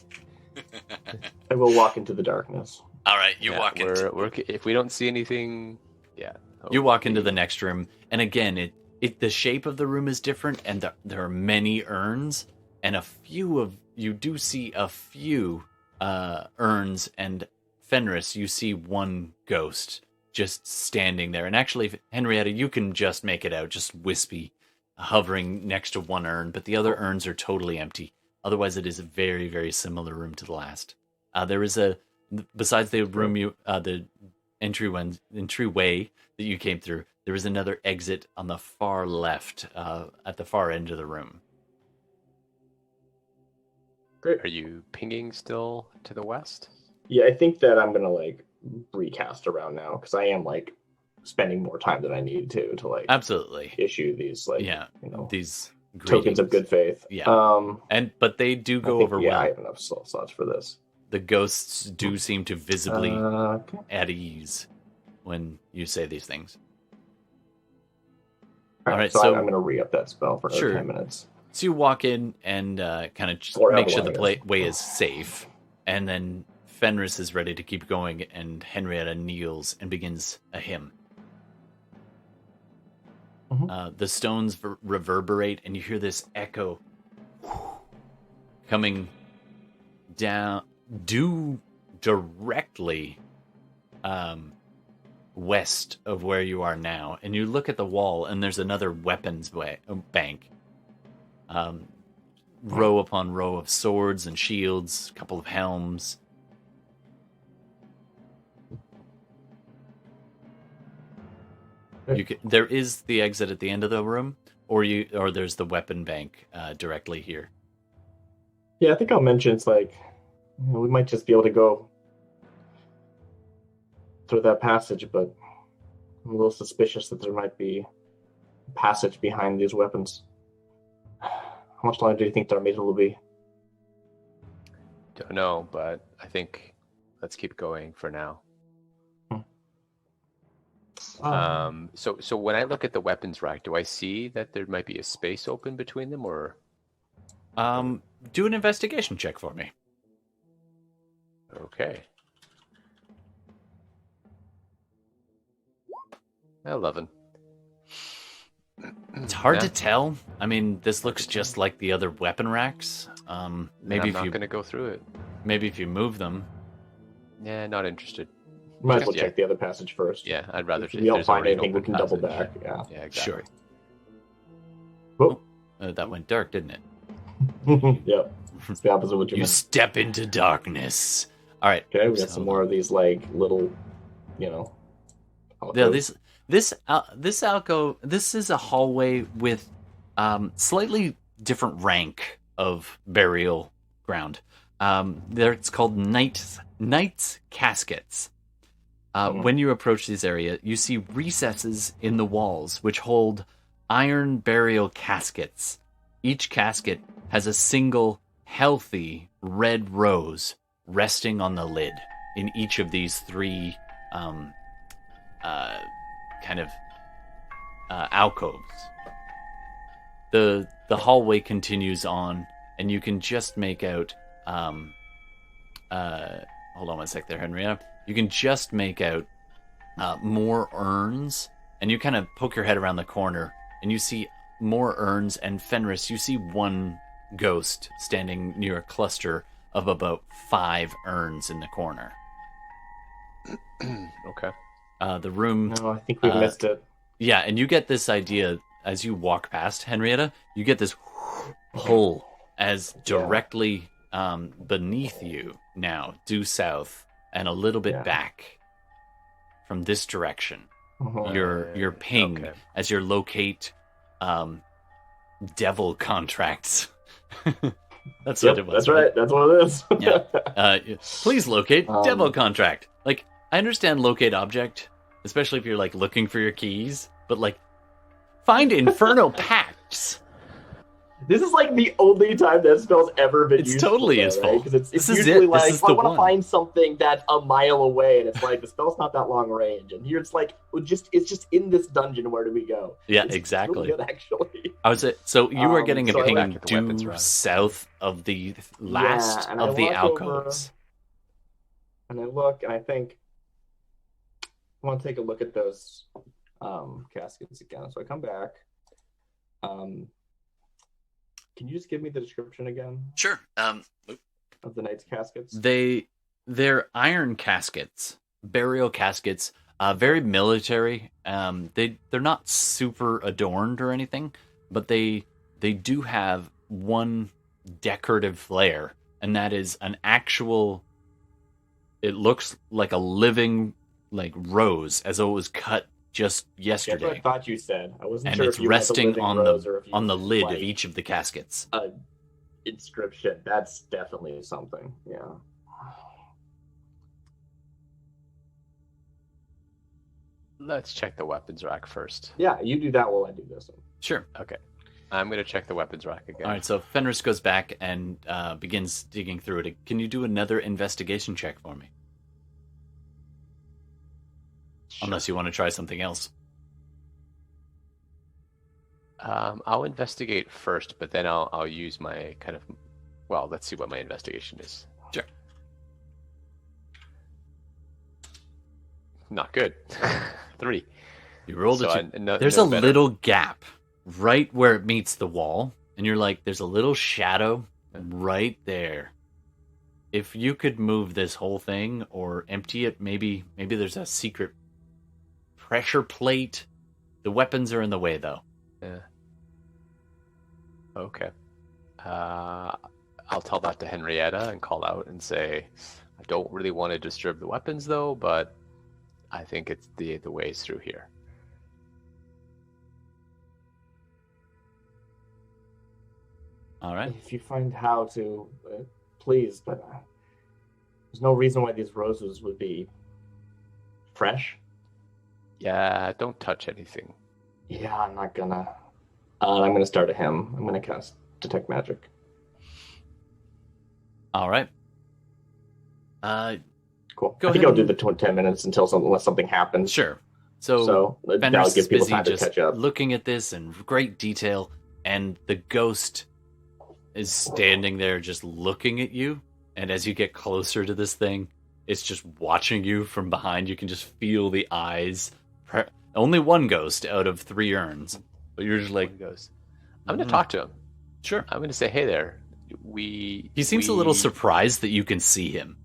I will walk into the darkness. All right, you walk into. If we don't see anything, yeah. You walk into the next room, and again, the shape of the room is different, and there are many urns, and you do see a few urns, and Fenris, you see one ghost just standing there. And actually, Henrietta, you can just make it out, just wispy, hovering next to one urn, but the other urns are totally empty. Otherwise, it is a very, very similar room to the last. There is besides the room the entryway that you came through, there is another exit on the far left, at the far end of the room. Great. Are you pinging still to the west? Yeah, I think that I'm gonna like recast around now because I am like spending more time than I need to Absolutely issue these these tokens of good faith. Yeah. But they do go over well. I have enough slots for this. The ghosts do seem to visibly at ease when you say these things. All right, so I'm going to re-up that spell for another 10 minutes. So you walk in and kind of just make sure the way is safe. And then Fenris is ready to keep going, and Henrietta kneels and begins a hymn. Mm-hmm. The stones reverberate, and you hear this echo coming down due directly west of where you are now. And you look at the wall, and there's another weapons bank. Row upon row of swords and shields, a couple of helms. There is the exit at the end of the room, or there's the weapon bank directly here. Yeah, I think I'll mention it's like we might just be able to go through that passage, but I'm a little suspicious that there might be a passage behind these weapons. How much longer do you think Darmita will be? Don't know, but I think let's keep going for now. So when I look at the weapons rack, do I see that there might be a space open between them, or? Do an investigation check for me. Okay. 11. It's hard to tell. I mean, this looks just like the other weapon racks. Maybe I'm not going to go through it. Maybe if you move them. Yeah, not interested. Might as well check the other passage first. Yeah, I'd rather. If we don't find anything, we can double back. Yeah, exactly. Sure. Whoa. That went dark, didn't it? Yep. It's the opposite of what you meant. Step into darkness. All right. Okay, we got some more of these like little, Yeah, this alcove. This is a hallway with slightly different rank of burial ground. It's called Knight's Caskets. When you approach this area, you see recesses in the walls which hold iron burial caskets. Each casket has a single healthy red rose resting on the lid in each of these three alcoves. The hallway continues on, and you can just make out hold on one sec there, Henrietta. You can just make out more urns, and you kind of poke your head around the corner, and you see more urns, and Fenris, you see one ghost standing near a cluster of about 5 urns in the corner. Okay. The room... No, I think we missed it. Yeah, and you get this idea as you walk past, Henrietta, you get this pull as directly beneath you now, due south, and a little bit back from this direction. Your ping as you locate devil contracts. That's what it was. That's right. That's what it is. Yeah. Please locate devil contract. Like, I understand locate object, especially if you're like looking for your keys, but like find infernal pacts. This is like the only time that spell's ever been It's used. totally before, useful. right? Because it's This is usually it. This like is I the want to one. find something that's a mile away, and it's like the spell's not that long range, and here it's like it's just in this dungeon. Where do we go? Yeah, It's exactly. really good, actually. I was so you were getting so a I ping back to the weapons due rack. south of the last and I of the walk alcoves. And I look, and I think I want to take a look at those caskets again. So I come back. Can you just give me the description again Sure. of the knight's caskets? They're iron caskets, burial caskets, very military. They're not super adorned or anything, but they do have one decorative flair, and that is an actual. It looks like a living rose, as though it was cut just That's what I yesterday, thought you said. I wasn't and sure it's if you meant the resting living on rose or if you the meant, lid like, of each of the caskets. a inscription. That's definitely something. Yeah. Let's check the weapons rack first. Yeah, you do that while I do this one. Sure. Okay. I'm going to check the weapons rack again. All right, so Fenris goes back and begins digging through it. Can you do another investigation check for me? Sure. Unless you want to try something else. I'll investigate first, but then I'll use my kind of... Well, let's see what my investigation is. Sure. Not good. 3. You rolled So a 2. There's a better. little gap right where it meets the wall, and you're like, there's a little shadow right there. If you could move this whole thing or empty it, maybe there's a secret pressure plate. The weapons are in the way, though. Yeah. Okay. I'll tell that to Henrietta and call out and say, I don't really want to disturb the weapons, though, but I think it's the ways through here. All right. If you find how to, please, but there's no reason why these roses would be fresh. Yeah, don't touch anything. Yeah, I'm not gonna. I'm gonna start at him. I'm gonna cast Detect Magic. All right. Cool. Go I think ahead I'll do and- the 10 minutes unless something happens. Sure. So that'll Fenris give is people busy time to just catch up. looking at this in great detail, and the ghost is standing there just looking at you. And as you get closer to this thing, it's just watching you from behind. You can just feel the eyes. Only one ghost out of 3 urns, but you're just like, Goes. I'm going to talk to him. sure. I'm going to say, hey there. He seems a little surprised that you can see him.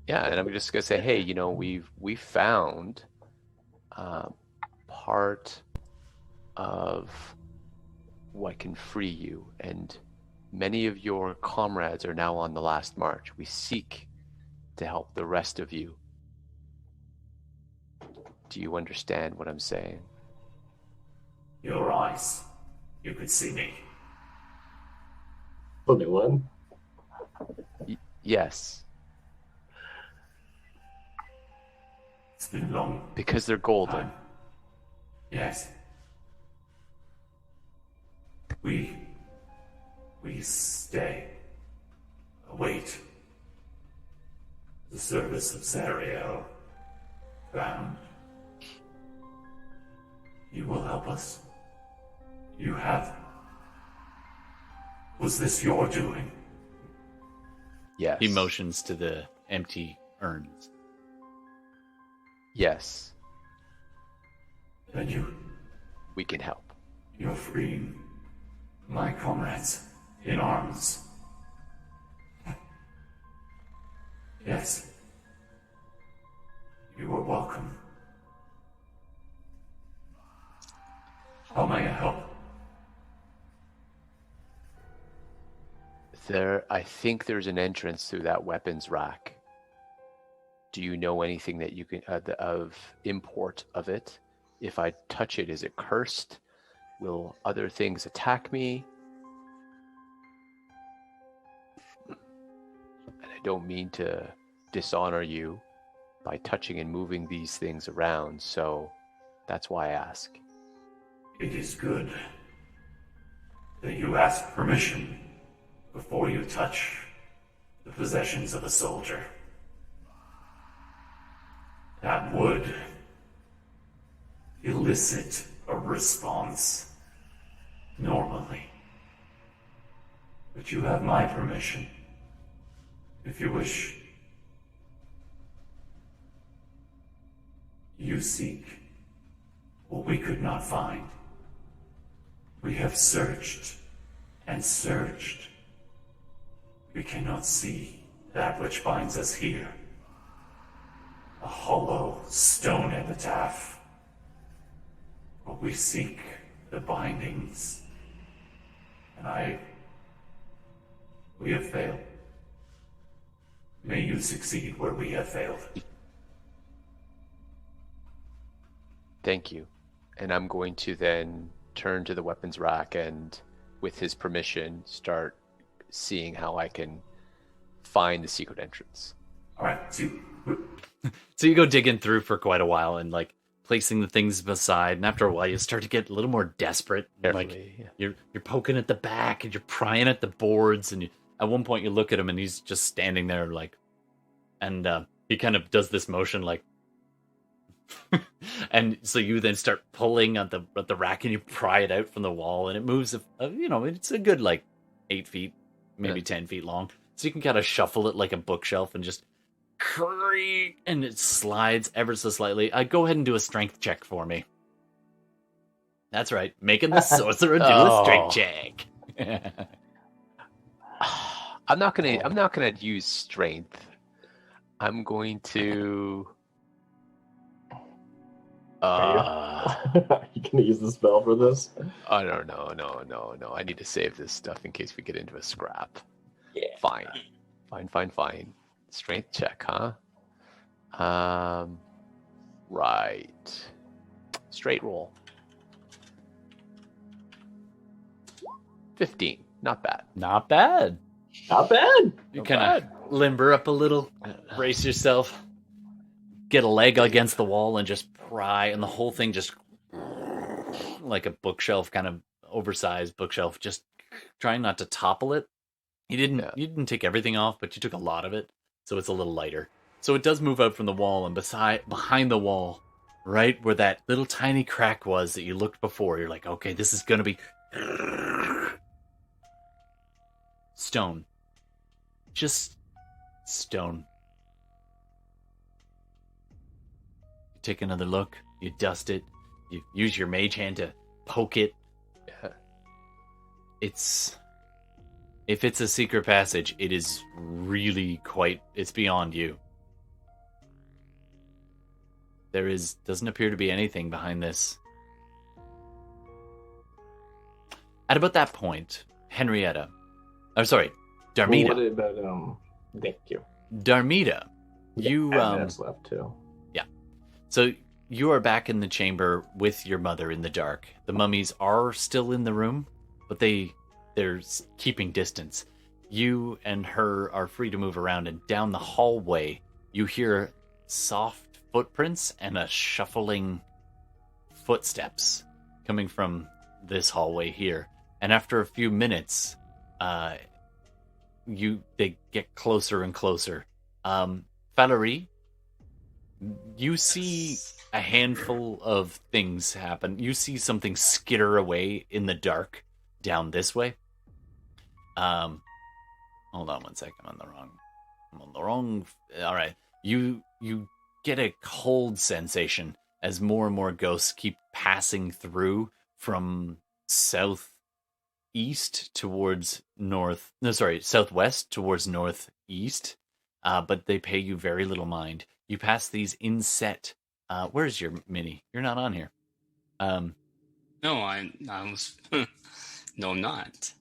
Yeah, and I'm just going to say, hey, we found part of what can free you, and many of your comrades are now on the last march. We seek to help the rest of you. Do you understand what I'm saying? Your eyes. You could see me. Only one. Yes, It's been long. because they're golden. Time. Yes. We stay. Await. The service of Zariel. Found. You will help us. You have. Was this your doing? Yes. He motions to the empty urns. Yes, Then we can help. you're freeing my comrades in arms. Yes. You are welcome. How may I help? I think there's an entrance through that weapons rack. Do you know anything that you can of import of it? If I touch it, is it cursed? Will other things attack me? And I don't mean to dishonor you by touching and moving these things around, so that's why I ask. It is good that you ask permission before you touch the possessions of a soldier. That would elicit a response normally. But you have my permission. If you wish, you seek what we could not find. We have searched and searched. We cannot see that which binds us here. A hollow stone epitaph. But we seek the bindings. And we have failed. May you succeed where we have failed. Thank you. And I'm going to then turn to the weapons rack and, with his permission, start seeing how I can find the secret entrance. All right, So you go digging through for quite a while and like placing the things beside, and after a while you start to get a little more desperate. Carefully, Like you're poking at the back and you're prying at the boards, and at one point you look at him and he's just standing there like, and he kind of does this motion like, and so you then start pulling at the rack and you pry it out from the wall, and it moves. It's a good like 8 feet, maybe 10 feet long, so you can kind of shuffle it like a bookshelf and just creak, and it slides ever so slightly. Go ahead and do a strength check for me. That's right, making the sorcerer do a strength check. I'm not gonna use strength. I'm going to. You gonna use the spell for this? Oh no! I need to save this stuff in case we get into a scrap. Yeah. Fine. Strength check, huh? Right. Straight roll. 15. Not bad. Not bad. Not bad. You kind of limber up a little, brace yourself, get a leg against the wall, and just pry, and the whole thing just like a bookshelf, kind of oversized bookshelf, just trying not to topple it. You didn't take everything off, but you took a lot of it, so it's a little lighter. So it does move out from the wall, and behind the wall, right where that little tiny crack was that you looked before, you're like, okay, this is gonna be stone. Just stone. You take another look, you dust it, you use your mage hand to poke it. If it's a secret passage, it is really it's beyond you. Doesn't appear to be anything behind this. At about that point, Darmita. What about, thank you. Darmita, you minutes left too. Yeah. So you are back in the chamber with your mother in the dark. The mummies are still in the room, but they're keeping distance. You and her are free to move around, and down the hallway you hear soft footprints and a shuffling footsteps coming from this hallway here. And after a few minutes, they get closer and closer. Falurie, you see a handful of things happen. You see something skitter away in the dark down this way. Hold on one second. I'm on the wrong. All right. You get a cold sensation as more and more ghosts keep passing through from southeast towards southwest towards northeast. But they pay you very little mind. You pass these inset. Where's your mini? You're not on here. No, I was. No, I'm not.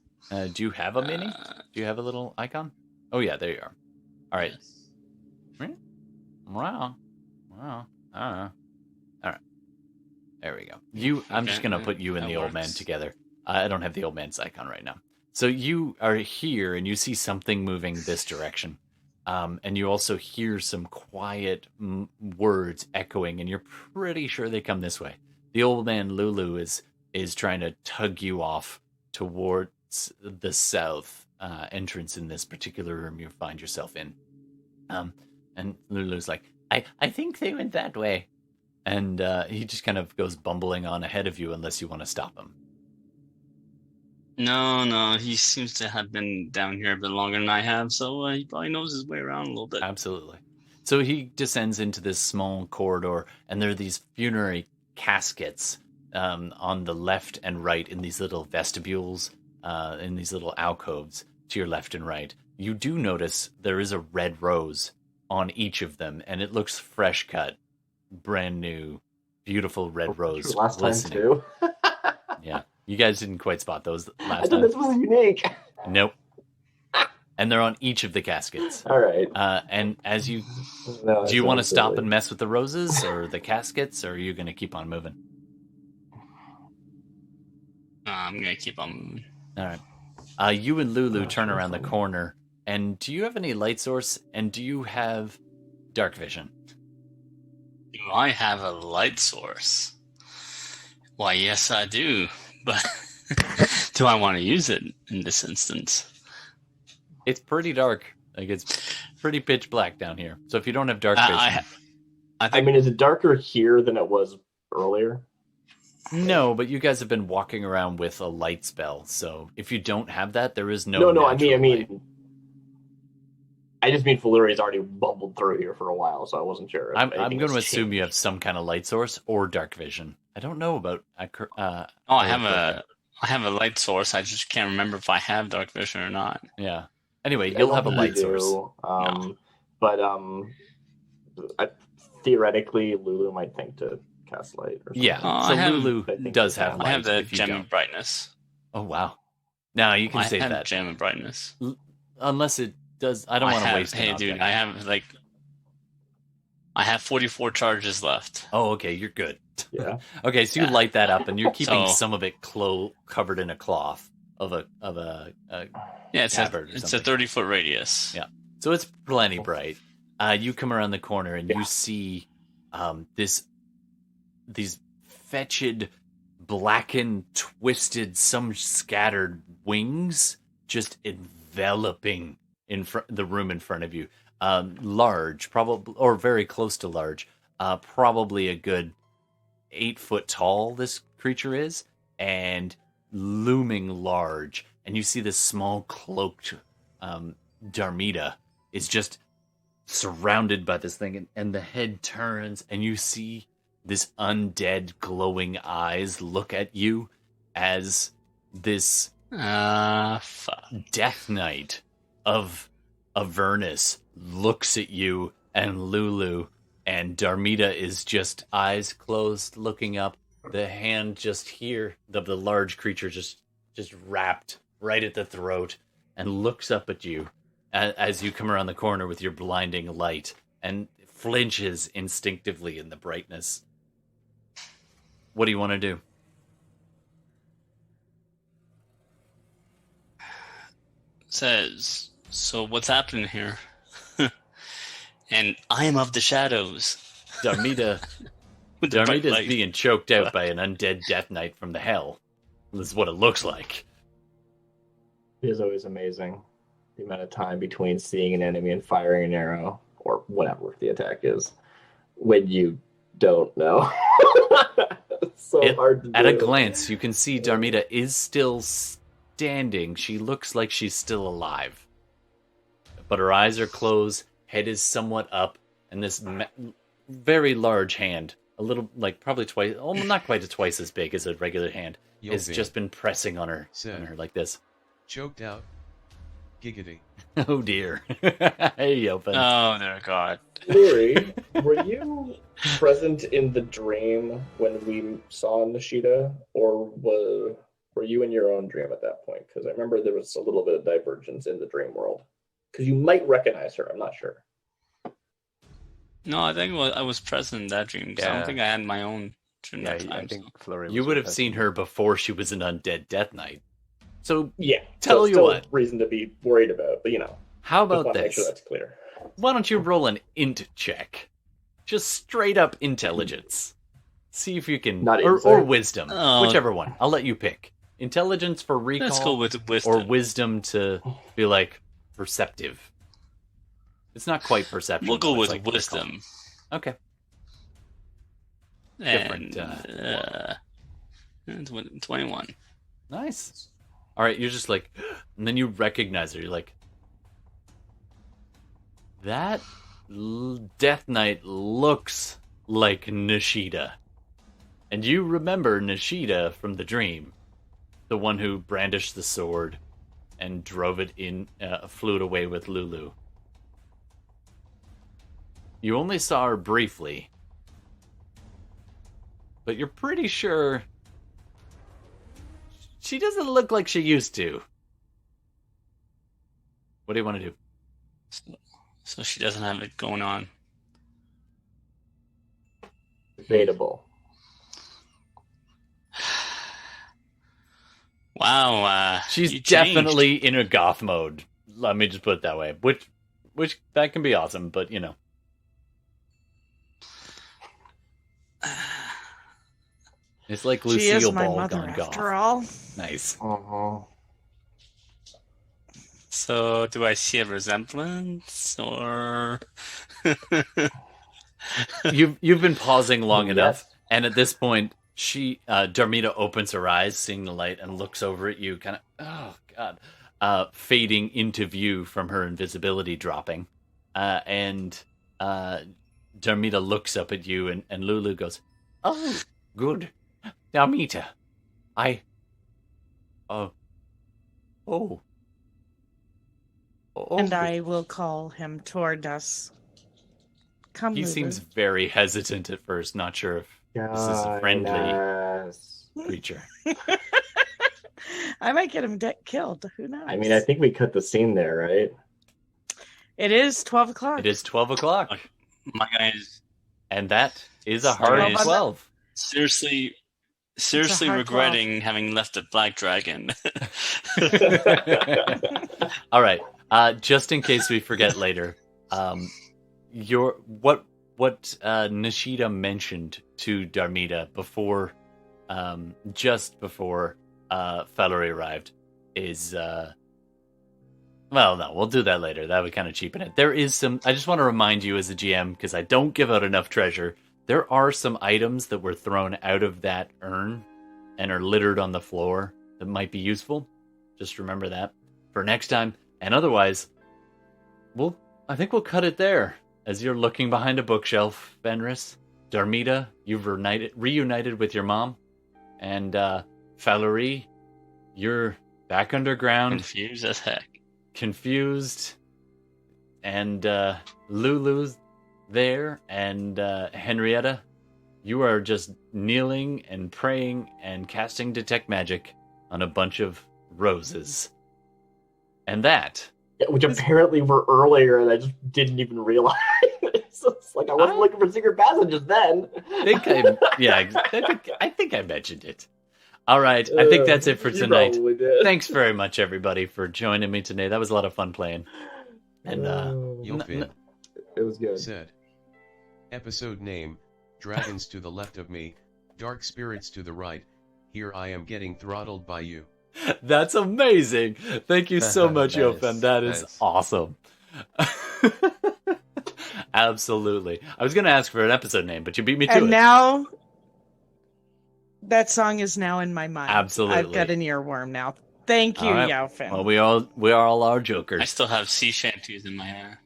Do you have a mini? Do you have a little icon? Oh yeah, there you are. All right. Yes. Wow. All right. There we go. I'm just gonna put you and the old man together. I don't have the old man's icon right now. So you are here and you see something moving this direction. And you also hear some quiet words echoing, and you're pretty sure they come this way. The old man Lulu is trying to tug you off towards the south entrance in this particular room you find yourself in. And Lulu's like, I think they went that way. And he just kind of goes bumbling on ahead of you unless you want to stop him. No, he seems to have been down here a bit longer than I have, so he probably knows his way around a little bit. Absolutely. So he descends into this small corridor, and there are these funerary caskets on the left and right in these little vestibules, in these little alcoves to your left and right. You do notice there is a red rose on each of them, and it looks fresh cut, brand new, beautiful red rose. Last time too. Yeah, you guys didn't quite spot those I last thought time. this was unique. Nope. And they're on each of the caskets. All right. And as you No, do, you want to stop silly. and mess with the roses or the caskets, or are you going to keep on moving? I'm going to keep on moving. All right. You and Lulu turn around the corner, and do you have any light source? And do you have dark vision? Do I have a light source? Why, yes, I do. But do I want to use it in this instance? It's pretty dark. Like, it's pretty pitch black down here. So if you don't have dark vision... I mean, is it darker here than it was earlier? No, but you guys have been walking around with a light spell. So if you don't have that, there is no... No, I natural light. mean... I just mean Falurie's already bumbled through here for a while, so I wasn't sure. I'm going to assume you have some kind of light source or dark vision. I don't know about... I have a light source. I just can't remember if I have dark vision or not. Yeah. Anyway, you'll have a light source. No. But theoretically, Lulu might think to cast light. Or something. Yeah, so Lulu does have light. I have the if you gem don't. of brightness. Oh, wow. Now you can save I have that. gem of brightness. Unless it does... I don't want to waste it. Hey, dude, I have 44 charges left. Oh, okay, you're good. Yeah. Okay, so you light that up, and you're keeping So- some of it covered in a cloth of a Yeah, it's tabard or a something. 30-foot radius. Yeah. So it's plenty bright. You come around the corner and you see these fetid, blackened, twisted, some scattered wings just enveloping the room in front of you. Large, probably, or very close to large. Probably a good 8 foot tall. This creature is, and looming large. And you see this small cloaked Darmita is just surrounded by this thing, and the head turns, and you see this undead glowing eyes look at you as this Death Knight of Avernus looks at you and Lulu, and Darmita is just eyes closed looking up, the hand just here, the large creature just wrapped right at the throat, and looks up at you as you come around the corner with your blinding light and flinches instinctively in the brightness. What do you want to do? Says, so what's happening here? And I am of the shadows. Darmita With the bright is light. being choked out by an undead death knight from the hell. This is what it looks like. It is always amazing the amount of time between seeing an enemy and firing an arrow, or whatever the attack is, when you don't know. It's so hard to do. At a glance, you can see Darmita is still standing. She looks like she's still alive. But her eyes are closed, head is somewhat up, and this very large hand, a little, like probably twice, not quite twice as big as a regular hand, has just been pressing on her like this. Choked out. Giggity. Oh dear. Hey, open. Oh, dear God. Luri, were you present in the dream when we saw Nishida, or were you in your own dream at that point? Because I remember there was a little bit of divergence in the dream world. Because you might recognize her, I'm not sure. No, I think I was present in that dream. 'Cause I don't think I had my own dream Yeah, that time. I think Falurie You was would have with us. seen her before she was an undead death knight. So Yeah. Tell you still what. reason to be worried about, but how just about want to make this? sure that's clear. Why don't you roll an int check? Just straight up intelligence. See if you can, Not or insight? wisdom, Oh. whichever one. I'll let you pick. intelligence for recall, Let's go with wisdom. or wisdom to be like perceptive. It's not quite perception. We'll go though, with it's like wisdom. recall. Okay. And, Different, 21. Nice. All right, you're just like, and then you recognize her. You're like, that Death Knight looks like Nishida. And you remember Nishida from the dream. The one who brandished the sword and drove it flew it away with Lulu. You only saw her briefly. But you're pretty sure she doesn't look like she used to. What do you want to do? So she doesn't have it going on. Debatable. Wow. She's you changed. definitely in a goth mode. Let me just put it that way. Which that can be awesome, but you know. It's like She Lucille is my Ball mother, gone goth. after all. Nice. Uh-huh. So, do I see a resemblance, or You've been pausing long Yes. enough, and at this point, Darmita opens her eyes, seeing the light, and looks over at you, kind of, oh god, fading into view from her invisibility dropping, and Darmita looks up at you, and Lulu goes, "Oh, good, Darmita, oh." And I will call him toward us. Come, He Lulu. seems very hesitant at first, not sure if this is a friendly Yes. creature. I might get him killed. Who knows? I mean, I think we cut the scene there, right? It is 12 o'clock. It is 12 o'clock, my guy is and that is a Sorry, hard it's- 12. seriously hard regretting having left the Black Dragon? All right. Just in case we forget later, what Nishida mentioned to Darmita before, just before Falurie arrived, is well, no, we'll do that later. That would kind of cheapen it. There is some. I just want to remind you as a GM, because I don't give out enough treasure. There are some items that were thrown out of that urn and are littered on the floor that might be useful. Just remember that for next time. And otherwise, I think we'll cut it there. As you're looking behind a bookshelf, Fenris, Darmita, you've reunited with your mom, and Falurie, you're back underground, Confused as heck. confused, and Lulu's there, and Henrietta, you are just kneeling and praying and casting detect magic on a bunch of roses. And that, Which apparently were earlier, and I just didn't even realize. So it's like I wasn't looking for secret passages then. I think I mentioned it. All right, I think that's it for You tonight. probably did. Thanks very much, everybody, for joining me today. That was a lot of fun playing. And Yofin it was good. said. Episode name, Dragons to the left of me, Dark Spirits to the right, here I am getting throttled by you. that's amazing. Thank you so much, Nice, Yofen. That is nice. awesome. Absolutely. I was going to ask for an episode name, but you beat me to And it. now, that song is now in my mind. Absolutely. I've got an earworm now. Thank you, All right. Yaofin. Well, we are all our I jokers. still have sea shanties in my hand.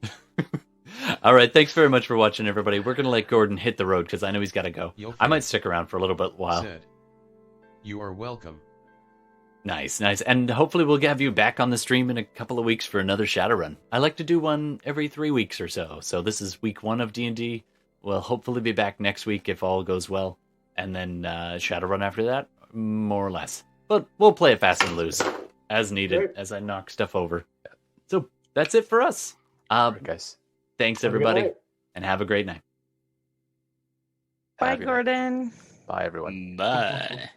All right, thanks very much for watching, everybody. We're going to let Gordon hit the road because I know he's got to go. Yofin I might stick around for a little bit while. said. You are welcome. Nice. And hopefully we'll have you back on the stream in a couple of weeks for another Shadowrun. I like to do one every 3 weeks or so. So this is week 1 of D&D. We'll hopefully be back next week if all goes well. And then Shadowrun after that, more or less. But we'll play it fast and loose as needed Great. as I knock stuff over. So that's it for us. All right, guys. Thanks, Have a good everybody, night. and have a great night. Bye, Have a good night. Gordon. Bye, everyone. Bye,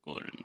Gordon.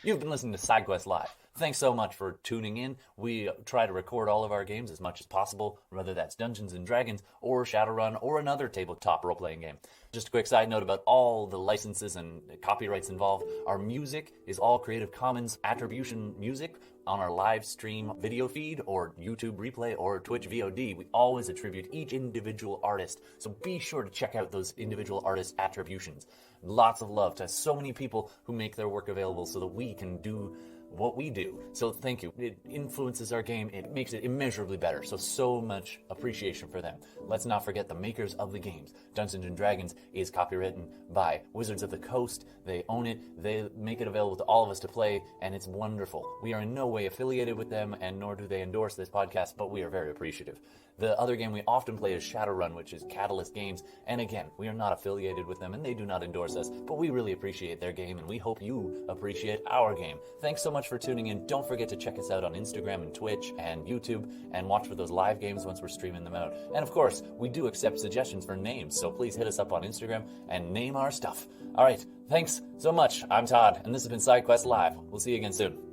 You've been listening to SideQuest Live. thanks so much for tuning in. We try to record all of our games as much as possible, whether that's Dungeons & Dragons or Shadowrun or another tabletop role-playing game. Just a quick side note about all the licenses and copyrights involved. Our music is all Creative Commons attribution music on our live stream video feed or YouTube replay or Twitch VOD. We always attribute each individual artist, so be sure to check out those individual artist attributions. Lots of love to so many people who make their work available so that we can do what we do. So thank you. It influences our game. It makes it immeasurably better. So much appreciation for them. Let's not forget the makers of the games. Dungeons & Dragons is copywritten by Wizards of the Coast. They own it. They make it available to all of us to play, and it's wonderful. We are in no way affiliated with them, and nor do they endorse this podcast, but we are very appreciative. The other game we often play is Shadowrun, which is Catalyst Games, and again, we are not affiliated with them, and they do not endorse us, but we really appreciate their game, and we hope you appreciate our game. Thanks so much for tuning in. Don't forget to check us out on Instagram and Twitch and YouTube, and watch for those live games once we're streaming them out. And of course, we do accept suggestions for names, so please hit us up on Instagram and name our stuff. Alright, thanks so much. I'm Todd, and this has been SideQuest Live. We'll see you again soon.